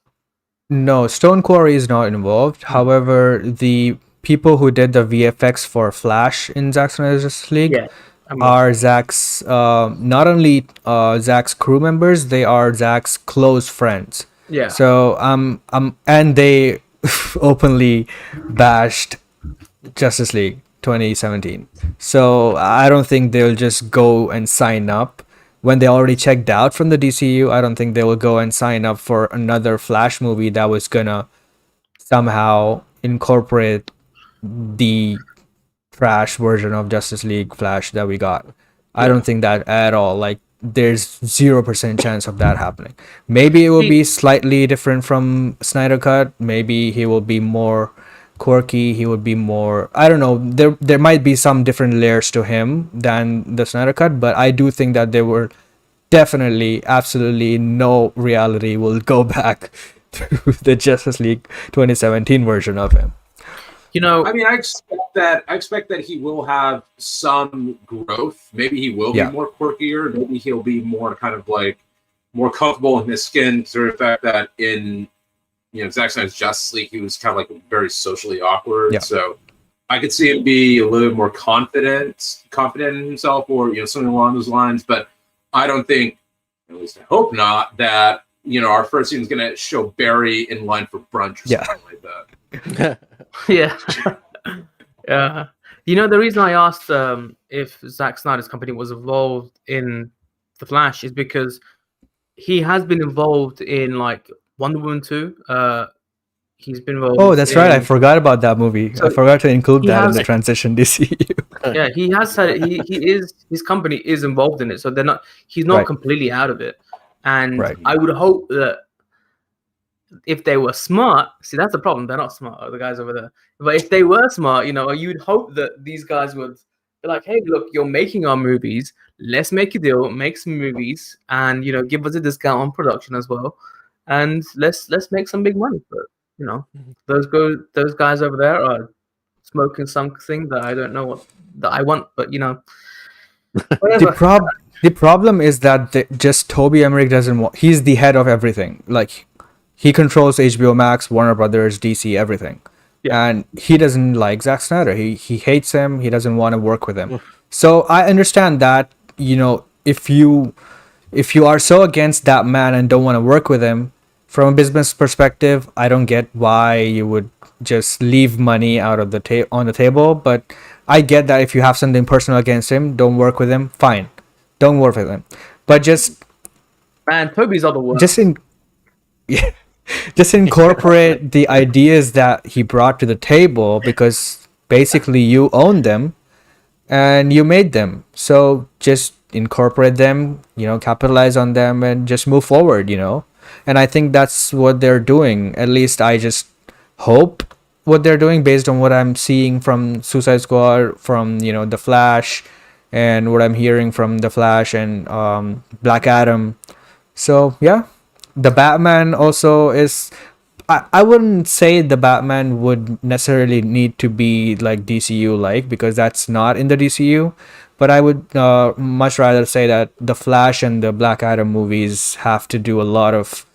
No, Stone Quarry is not involved. However, the people who did the VFX for Flash in Zack Snyder's Justice League Yeah. I'm are Zack's, not only Zack's crew members, they are Zack's close friends. Yeah. So and they openly bashed Justice League 2017. So I don't think they'll just go and sign up when they already checked out from the DCU. I don't think they will go and sign up for another Flash movie that was gonna somehow incorporate the trash version of Justice League Flash that we got. I don't think that at all. Like, there's 0% chance of that happening. Maybe it will be slightly different from Snyder Cut. Maybe he will be more quirky. He would be more, I don't know. There might be some different layers to him than the Snyder Cut, but I do think that there were definitely, absolutely no reality will go back to the Justice League 2017 version of him. I mean, I expect that he will have some growth. Maybe he will be more quirkier. Maybe he'll be more kind of like more comfortable in his skin, through the fact that in Zack Snyder's Justice League, he was kind of like very socially awkward. Yeah. So I could see him be a little bit more confident in himself, or something along those lines. But I don't think, at least I hope not, that our first scene is going to show Barry in line for brunch or something like that. Yeah. Yeah. The reason I asked if Zack Snyder's company was involved in The Flash is because he has been involved in like Wonder Woman 2. He's been involved. Oh, that's right. I in- forgot about that movie. I So forgot to include he that in has- the transition DCU. Yeah, he has had. He is. His company is involved in it, so they're not. He's not Right. completely out of it. And Right. I would hope that if they were smart, see that's the problem. They're not smart, the guys over there. But if they were smart, you'd hope that these guys would be like, "Hey, look, you're making our movies. Let's make a deal, make some movies, and give us a discount on production as well, and let's make some big money for it." Those guys over there are smoking something that I don't know what that I want, but whatever. The problem is that just Toby Emmerich doesn't want. He's the head of everything. Like, he controls HBO Max, Warner Brothers, DC, everything. Yeah. And he doesn't like Zack Snyder. He hates him. He doesn't want to work with him. So I understand that, if you are so against that man and don't want to work with him, from a business perspective, I don't get why you would just leave money out of on the table. But I get that if you have something personal against him, don't work with him. Fine, don't work with him. But just Toby's are the worst. just incorporate the ideas that he brought to the table, because basically you own them and you made them. So just incorporate them, capitalize on them and just move forward, And I think that's what they're doing. At least I just hope what they're doing, based on what I'm seeing from Suicide Squad, from, The Flash, and what I'm hearing from The Flash and Black Adam. So, yeah. The Batman also is... I wouldn't say the Batman would necessarily need to be like DCU-like, because that's not in the DCU. But I would much rather say that the Flash and the Black Adam movies have to do a lot of...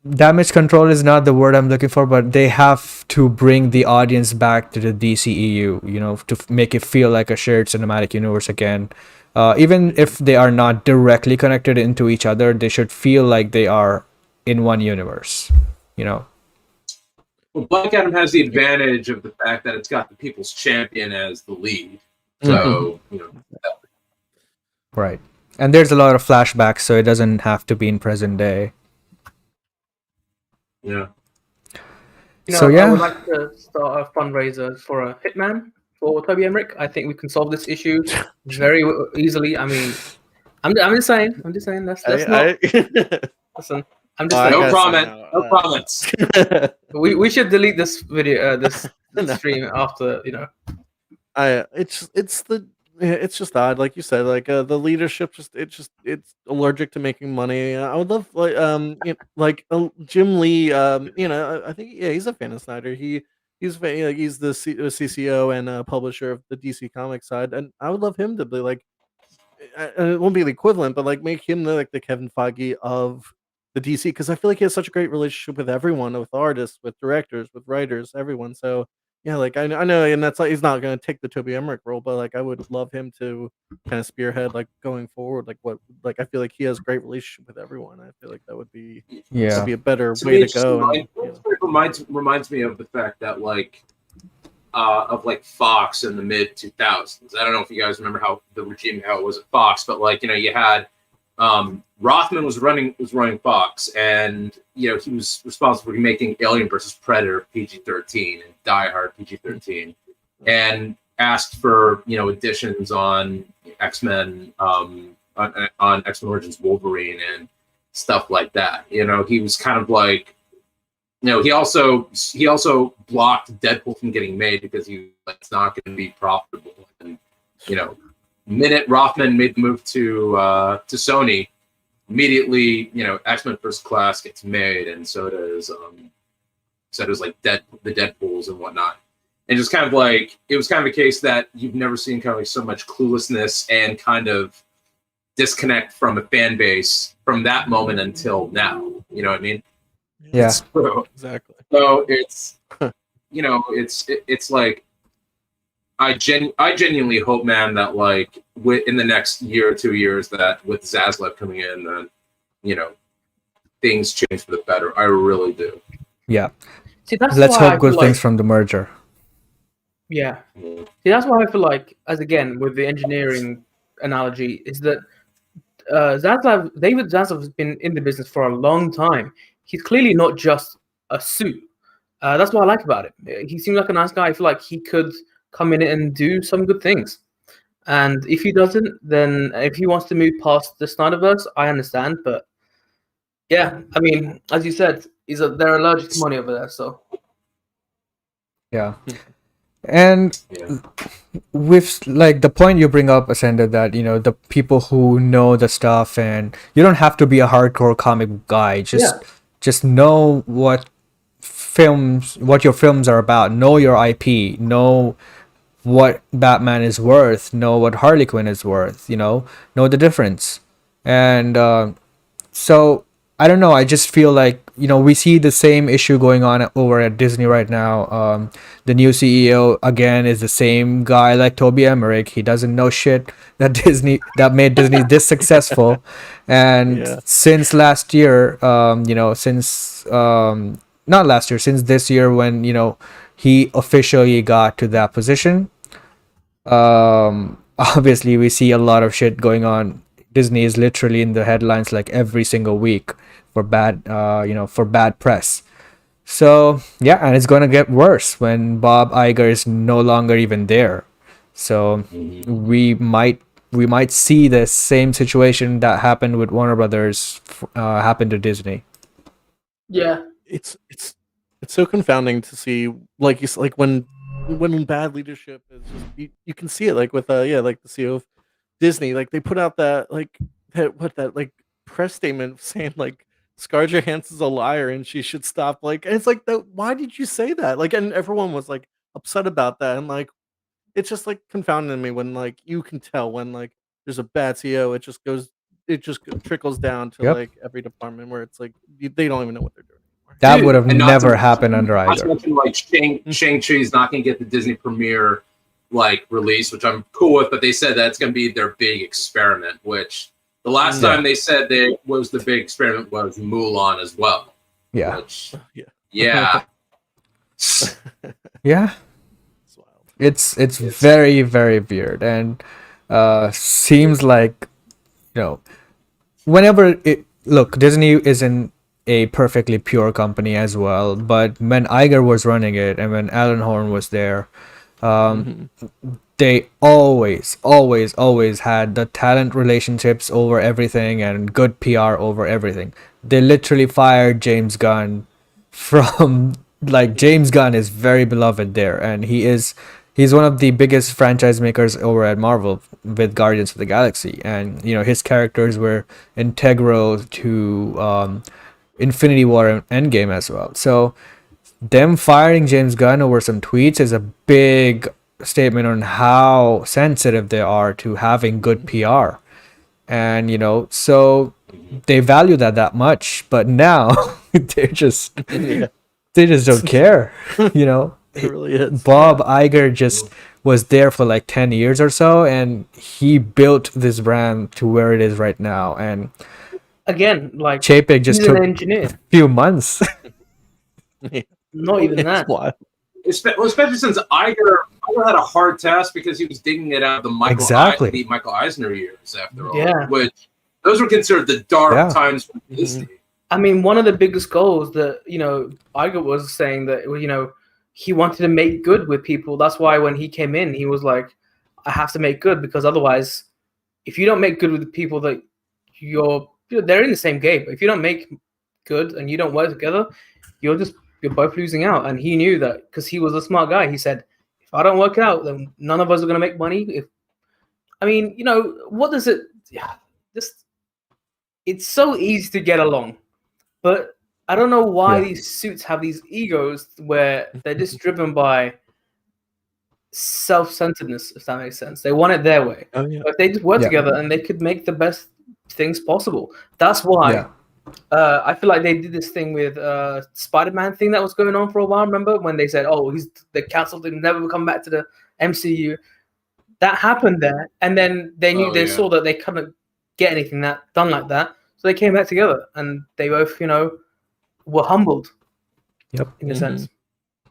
damage control is not the word I'm looking for, but they have to bring the audience back to the DCEU, to make it feel like a shared cinematic universe again. Even if they are not directly connected into each other, they should feel like they are in one universe, Well, Black Adam has the advantage of the fact that it's got the People's Champion as the lead. So, Right. And there's a lot of flashbacks, so it doesn't have to be in present day. yeah. So, I yeah. would like to start a fundraiser for a hitman for Toby Emmerich. I think we can solve this issue very easily. I mean, I'm just saying. Let's not listen. I'm just saying. No comment. No comments. We should delete this video, this stream after It's just odd, like you said, like the leadership it's allergic to making money. I would love Jim Lee. I think he's a fan of Snyder. He's the CCO and publisher of the DC Comics side, and I would love him to be like, it won't be the equivalent, but like make him the Kevin Feige of the DC, because I feel like he has such a great relationship with everyone, with artists, with directors, with writers, everyone. So yeah, like I know, and that's like he's not going to take the Toby Emmerich role, but like I would love him to kind of spearhead like going forward, I feel like he has great relationship with everyone. I feel like that would be a better way to go. Reminds me of the fact that of Fox in the mid 2000s. I don't know if you guys remember how the regime how it was at Fox, but you had Rothman was running Fox, and he was responsible for making Alien versus Predator PG-13 and Die Hard PG-13, and asked for additions on X-Men, on X-Men Origins Wolverine and stuff like that. He was kind of like, he also blocked Deadpool from getting made because it's not going to be profitable. And minute Rothman made the move to Sony, immediately X-Men First Class gets made, and so does the Deadpools and whatnot. And just kind of it was kind of a case that you've never seen kind of so much cluelessness and kind of disconnect from a fan base from that moment until now. You know what I mean? Yeah. So, exactly. So it's it's like I genuinely hope, man, that in the next year or 2 years, that with Zaslav coming in, that things change for the better. I really do. Yeah. See, that's Let's why hope good things from the merger. Yeah. See, that's why I feel like, as again with the engineering analogy, is that David Zaslav has been in the business for a long time. he's clearly not just a suit. That's what I like about it. He seems like a nice guy. I feel like he could come in and do some good things. And if he doesn't, then if he wants to move past the Snyderverse, I understand. But yeah, I mean, as you said, they're allergic to money over there. So Yeah. And Yeah. with like the point you bring up, Ascended, that the people who know the stuff, and you don't have to be a hardcore comic guy. Just know what your films are about. Know your IP. Know what Batman is worth. Know what Harley Quinn is worth. Know the difference. And so I don't know. I just feel like we see the same issue going on over at Disney right now. The new CEO again is the same guy like Toby Emmerich. He doesn't know shit that made Disney this successful, and since last year, since not last year, since this year when he officially got to that position, obviously we see a lot of shit going on. Disney is literally in the headlines like every single week for bad press. So yeah, and it's gonna get worse when Bob Iger is no longer even there. So we might see the same situation that happened with Warner Brothers happen to Disney. yeah, It's so confounding to see, like when bad leadership is just you can see it, like with like the CEO of Disney, like they put out that press statement saying like Scarlett Johansson's a liar and she should stop, like, and it's like, why did you say that, like, and everyone was like upset about that, and like it's just like confounding to me when like you can tell when like there's a bad CEO, it just trickles down to Yep. like every department where it's like they don't even know what they're doing anymore. That Dude, would have And not never to happened under Not to Iger. mention, like Shang-Chi's not going to get the Disney premiere like release, which I'm cool with, but they said that's going to be their big experiment, which the last time they said the big experiment was Mulan as well. Yeah. Which, Yeah. yeah. Yeah. It's wild. It's very, very weird, and seems like whenever Disney isn't a perfectly pure company as well, but when Iger was running it and when Alan Horn was there, they always had the talent relationships over everything and good PR over everything. They literally fired James Gunn from James Gunn is very beloved there, and he's one of the biggest franchise makers over at Marvel with Guardians of the Galaxy, and his characters were integral to Infinity War and Endgame as well. So them firing James Gunn over some tweets is a big statement on how sensitive they are to having good PR, and so they value that much, but now they just don't care. It really is. Bob Iger just was there for like 10 years or so, and he built this brand to where it is right now, and again, like Chapek just he's took an engineer. a few months. Not even It's that. wild. Especially since Iger had a hard task because he was digging it out of the Michael Eisner years, after all. Yeah. Which those were considered the dark times for Disney. I mean, one of the biggest goals that Iger was saying that he wanted to make good with people. That's why when he came in, he was like, I have to make good, because otherwise, if you don't make good with the people that they're in the same game. But if you don't make good and you don't work together, you're both losing out. And he knew that because he was a smart guy. He said, if I don't work out, then none of us are going to make money. What does it? Yeah, it's so easy to get along, but I don't know why these suits have these egos where they're just driven by self-centeredness, if that makes sense. They want it their way. Oh, yeah. But if they just work together and they could make the best things possible. That's why I feel like they did this thing with Spider-Man thing that was going on for a while. Remember when they said, they canceled him, never come back to the MCU. That happened there, and then they knew saw that they couldn't get anything done like that, so they came back together, and they both, were humbled. Yep. In a sense.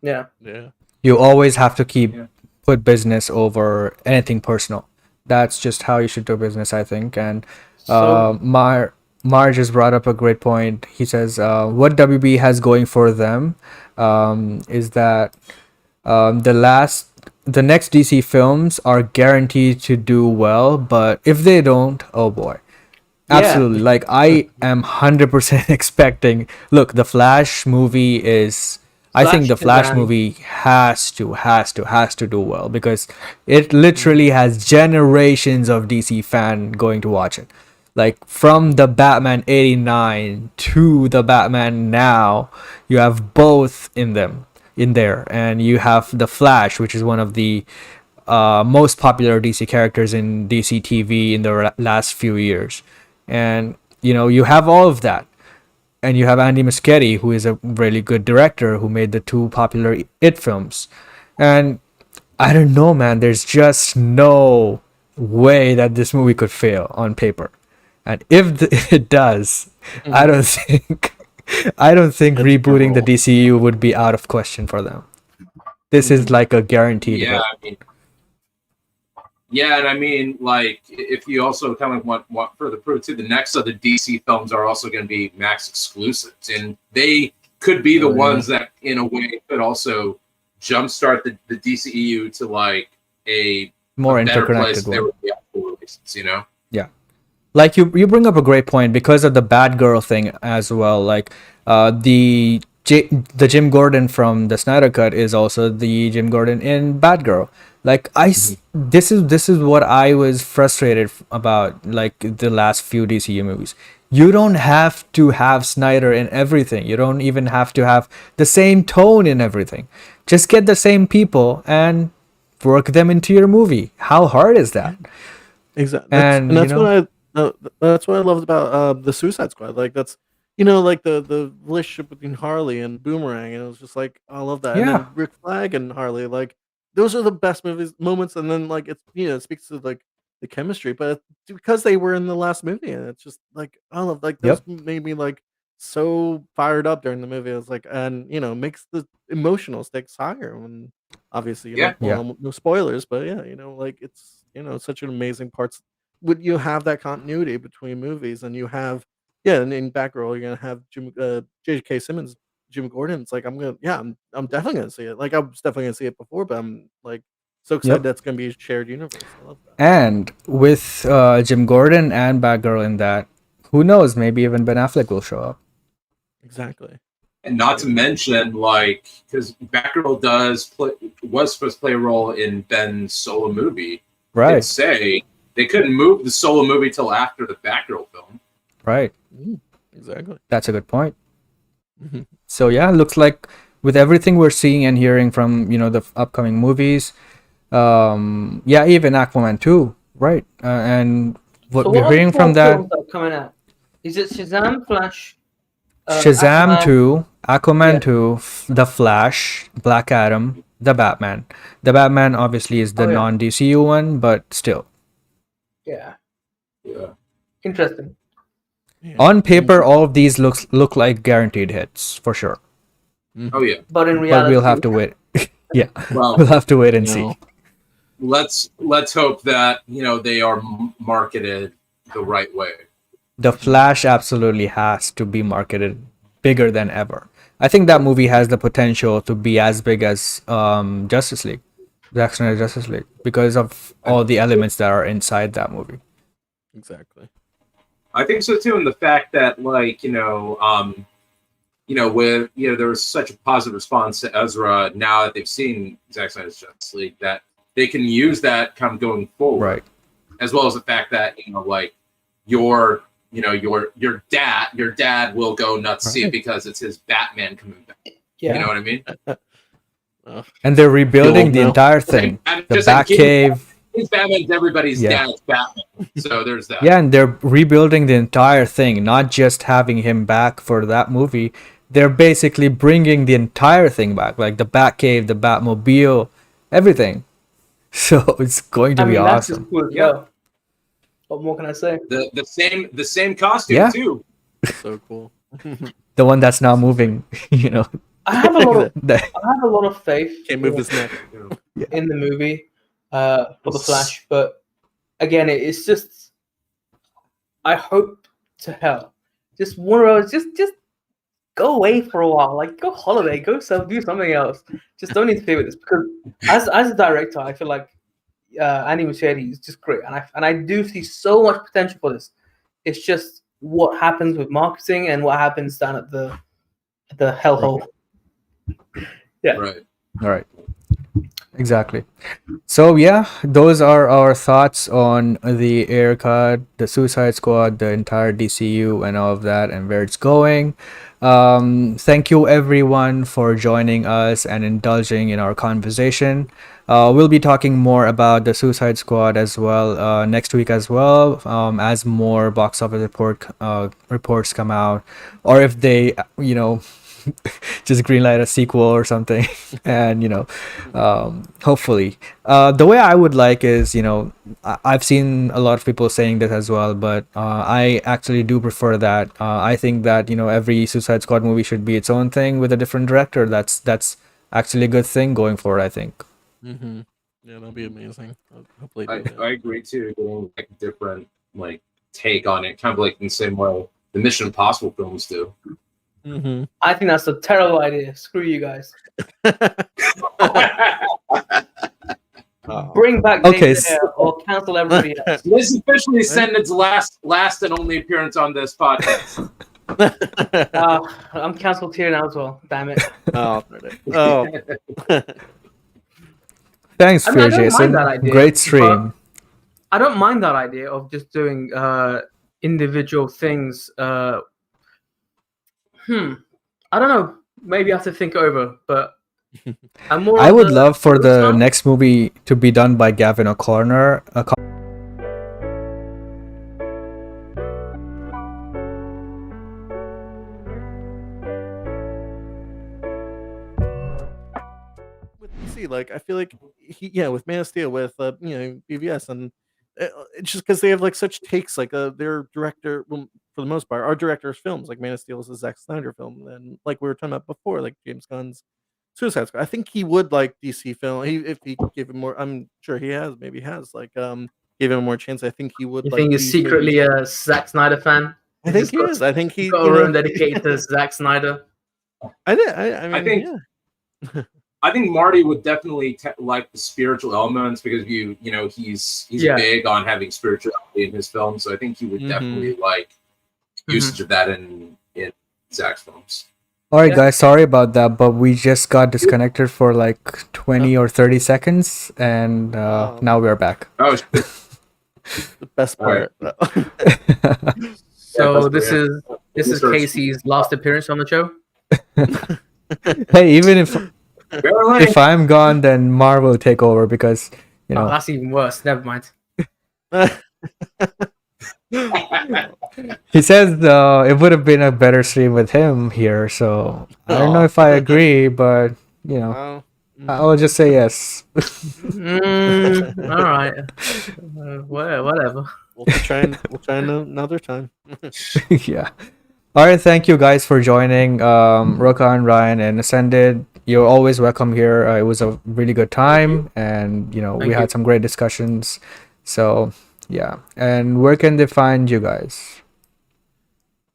Yeah. Yeah. You always have to put business over anything personal. That's just how you should do business, I think. And Maher Maher just brought up a great point. He says, what WB has going for them is that the next DC films are guaranteed to do well, but if they don't, oh boy. Absolutely. Like, I am 100% expecting. Look, the Flash movie is. I think the Flash Shazam. movie has to do well because it literally has generations of DC fan going to watch it. Like, from the Batman 89 to the Batman now, you have both in there, and you have the Flash, which is one of the most popular DC characters in DC TV in the last few years. And you have all of that, and you have Andy Muschietti, who is a really good director who made the two popular It films. And I don't know, man, there's just no way that this movie could fail on paper. And if it does, I don't think rebooting the DCU would be out of question for them. This is like a guaranteed hit. And I mean, like, if you also kind of want further proof too, the next other DC films are also going to be Max exclusives, and they could be the ones that, in a way, could also jumpstart the DCEU to like a more better interconnected place there one. with the actual releases, Yeah. Like you bring up a great point because of the Batgirl thing as well. Like the Jim Gordon from the Snyder Cut is also the Jim Gordon in Batgirl. Like this is what I was frustrated about, like the last few DCU movies. You don't have to have Snyder in everything. You don't even have to have the same tone in everything. Just get the same people and work them into your movie. How hard is that? Exactly. And that's what I loved about the Suicide Squad. Like that's like the relationship between Harley and Boomerang, and it was just like I love that. And Yeah. then Rick Flag and Harley, like those are the best moments. And then like it's it speaks to like the chemistry, but it's because they were in the last movie, and it's just like I love like those made me like so fired up during the movie. I was like, and makes the emotional stakes higher when obviously Yeah. well, no spoilers, but yeah, like it's such an amazing parts. Would you have that continuity between movies, and you have and in Batgirl you're gonna have J.K. Simmons, Jim Gordon. It's like I'm definitely gonna see it. Like I was definitely gonna see it before, but I'm like so excited that's gonna be a shared universe. I love that. And with Jim Gordon and Batgirl in that, who knows? Maybe even Ben Affleck will show up. Exactly. And not to mention, like, because Batgirl was supposed to play a role in Ben's solo movie. Right. They'd say they couldn't move the solo movie till after the Batgirl film. Right. Exactly. That's a good point. So yeah, looks like with everything we're seeing and hearing from the upcoming movies, even Aquaman 2, right? And what we're hearing from that, coming out, is it Shazam, Flash, Shazam Aquaman? 2, Aquaman 2, The Flash, Black Adam, The Batman. The Batman obviously is the non-DCU one, but still. Yeah. Yeah. Interesting. Yeah. On paper, all of these look like guaranteed hits for sure. Oh yeah. But in reality, But we'll have to wait. Yeah, Well, we'll have to wait and see. let's hope that they are marketed the right way. The Flash absolutely has to be marketed bigger than ever. I think that movie has the potential to be as big as Justice League, Zack Snyder Justice League, because of all the elements that are inside that movie. Exactly. I think so too, and the fact that like with there was such a positive response to Ezra now that they've seen Zack Snyder's Justice League that they can use that kind of going forward, Right. as well as the fact that like your dad will go nuts see it because it's his Batman coming back. Yeah. You know what I mean? And they're rebuilding the now. entire thing. And The just like Batcave. his Batman's everybody's Yeah. dad's Batman. So there's that. Yeah, and they're rebuilding the entire thing, not just having him back for that movie. They're basically bringing the entire thing back, like the Batcave, the Batmobile, everything. So it's going to be that's awesome. just cool as well. What more can I say? The same costume Yeah. too. So cool. The one that's not moving, I have a lot of faith Can't move his neck. in the movie for the Flash, but again, it's just I hope to hell. Just one of those. Just go away for a while. Like go holiday. Go do something else. Just don't interfere with this because as a director, I feel like Andy Muschietti is just great, and I do see so much potential for this. It's just what happens with marketing and what happens down at the hellhole. Yeah. Right. All right. Exactly. So yeah, those are our thoughts on the Ayer cut, the Suicide Squad, the entire DCU, and all of that, and where it's going. Thank you everyone for joining us and indulging in our conversation. We'll be talking more about the Suicide Squad as well next week as well, as more box office reports come out, or if they, just greenlight a sequel or something. And hopefully the way I would like is, I've seen a lot of people saying this as well, but I actually do prefer that. I think that every Suicide Squad movie should be its own thing with a different director. That's actually a good thing going forward, I think. Mm-hmm. Yeah, that'll be amazing. Hopefully I agree too. Getting like a different take on it, kind of like in the same way the Mission Impossible films do. Mm-hmm. I think that's a terrible idea. Screw you guys. Bring back James Ayer or cancel everybody else. This officially Sendin's last and only appearance on this podcast. I'm cancelled here now as well. Damn it. Oh. Thanks, I mean, I don't Jason. mind that idea, Great stream. I don't mind that idea of just doing individual things. I don't know. Maybe I have to think over, but I'm more. I would love for the next movie to be done by Gavin O'Connor. With DC, like I feel like with Man of Steel, with BVS, and it's just because they have like such takes, like their director, well, for the most part, our director's films, like Man of Steel is a Zack Snyder film, and like we were talking about before, like James Gunn's Suicide Squad. I think he would like DC film. If he gave him more, I'm sure he has, maybe has, like gave him more chance. I think he would. You think he's secretly a Zack Snyder fan? I think he is. I think he got a room dedicated to Zack Snyder. I mean, I think Marty would definitely like the spiritual elements because he's big on having spirituality in his films. So I think he would definitely like usage of that in Zack's films. All right, guys, sorry about that, but we just got disconnected for like 20 or 30 seconds, and now we're back. Oh, the best part. So this is Casey's last appearance on the show. Hey, even if I'm gone, then Maher will take over because that's even worse. Never mind. He says it would have been a better stream with him here, so I don't know if I agree, but I'll just say yes. All right. Whatever. We'll try another time. Yeah. All right, thank you guys for joining. Rokan, Ryan, and Ascended. You're always welcome here. It was a really good time, and we had some great discussions. So yeah. And where can they find you guys?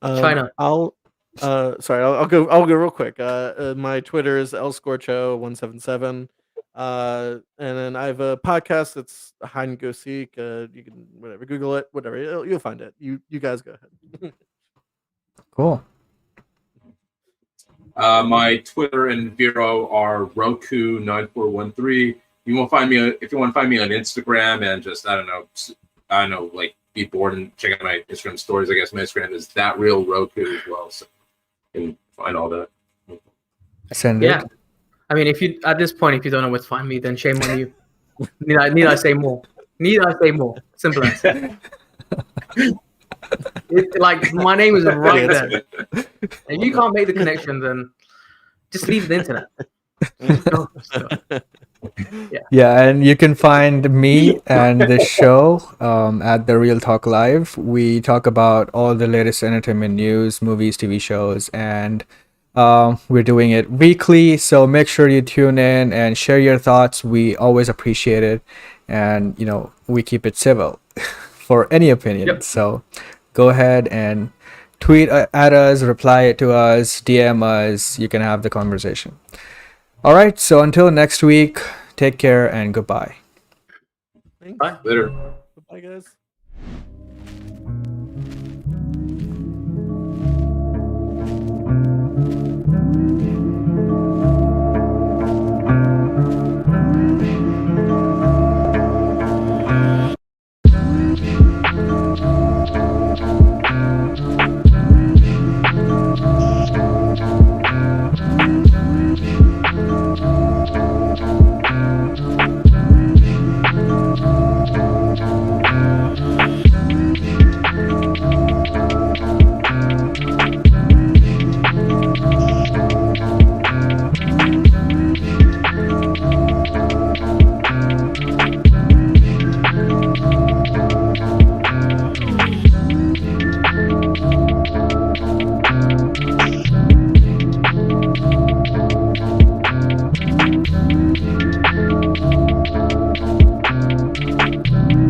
China. I'll go real quick. My Twitter is lscorcho177. And then I have a podcast that's Hide and Go Seek. You can Google it, whatever. You'll find it. You guys go ahead. Cool. My Twitter and Vero are Roku9413. You won't find me if you want to find me on Instagram and just I don't know, like be bored and check out my Instagram stories. I guess my Instagram is that real Roku as well, so you can find all that. Send it. Yeah. I mean, if you don't know where to find me, then shame on you. Need I say more? Simple as. Like my name is right there. And you can't make the connection, then just leave the internet. Yeah, and you can find me and the show at The Real Talk Live. We talk about all the latest entertainment news, movies, TV shows, and we're doing it weekly. So make sure you tune in and share your thoughts. We always appreciate it, and we keep it civil for any opinion. Yep. So go ahead and tweet at us, reply to us, DM us. You can have the conversation. All right. So until next week, take care and goodbye. Thanks. Bye. Later. Bye, guys.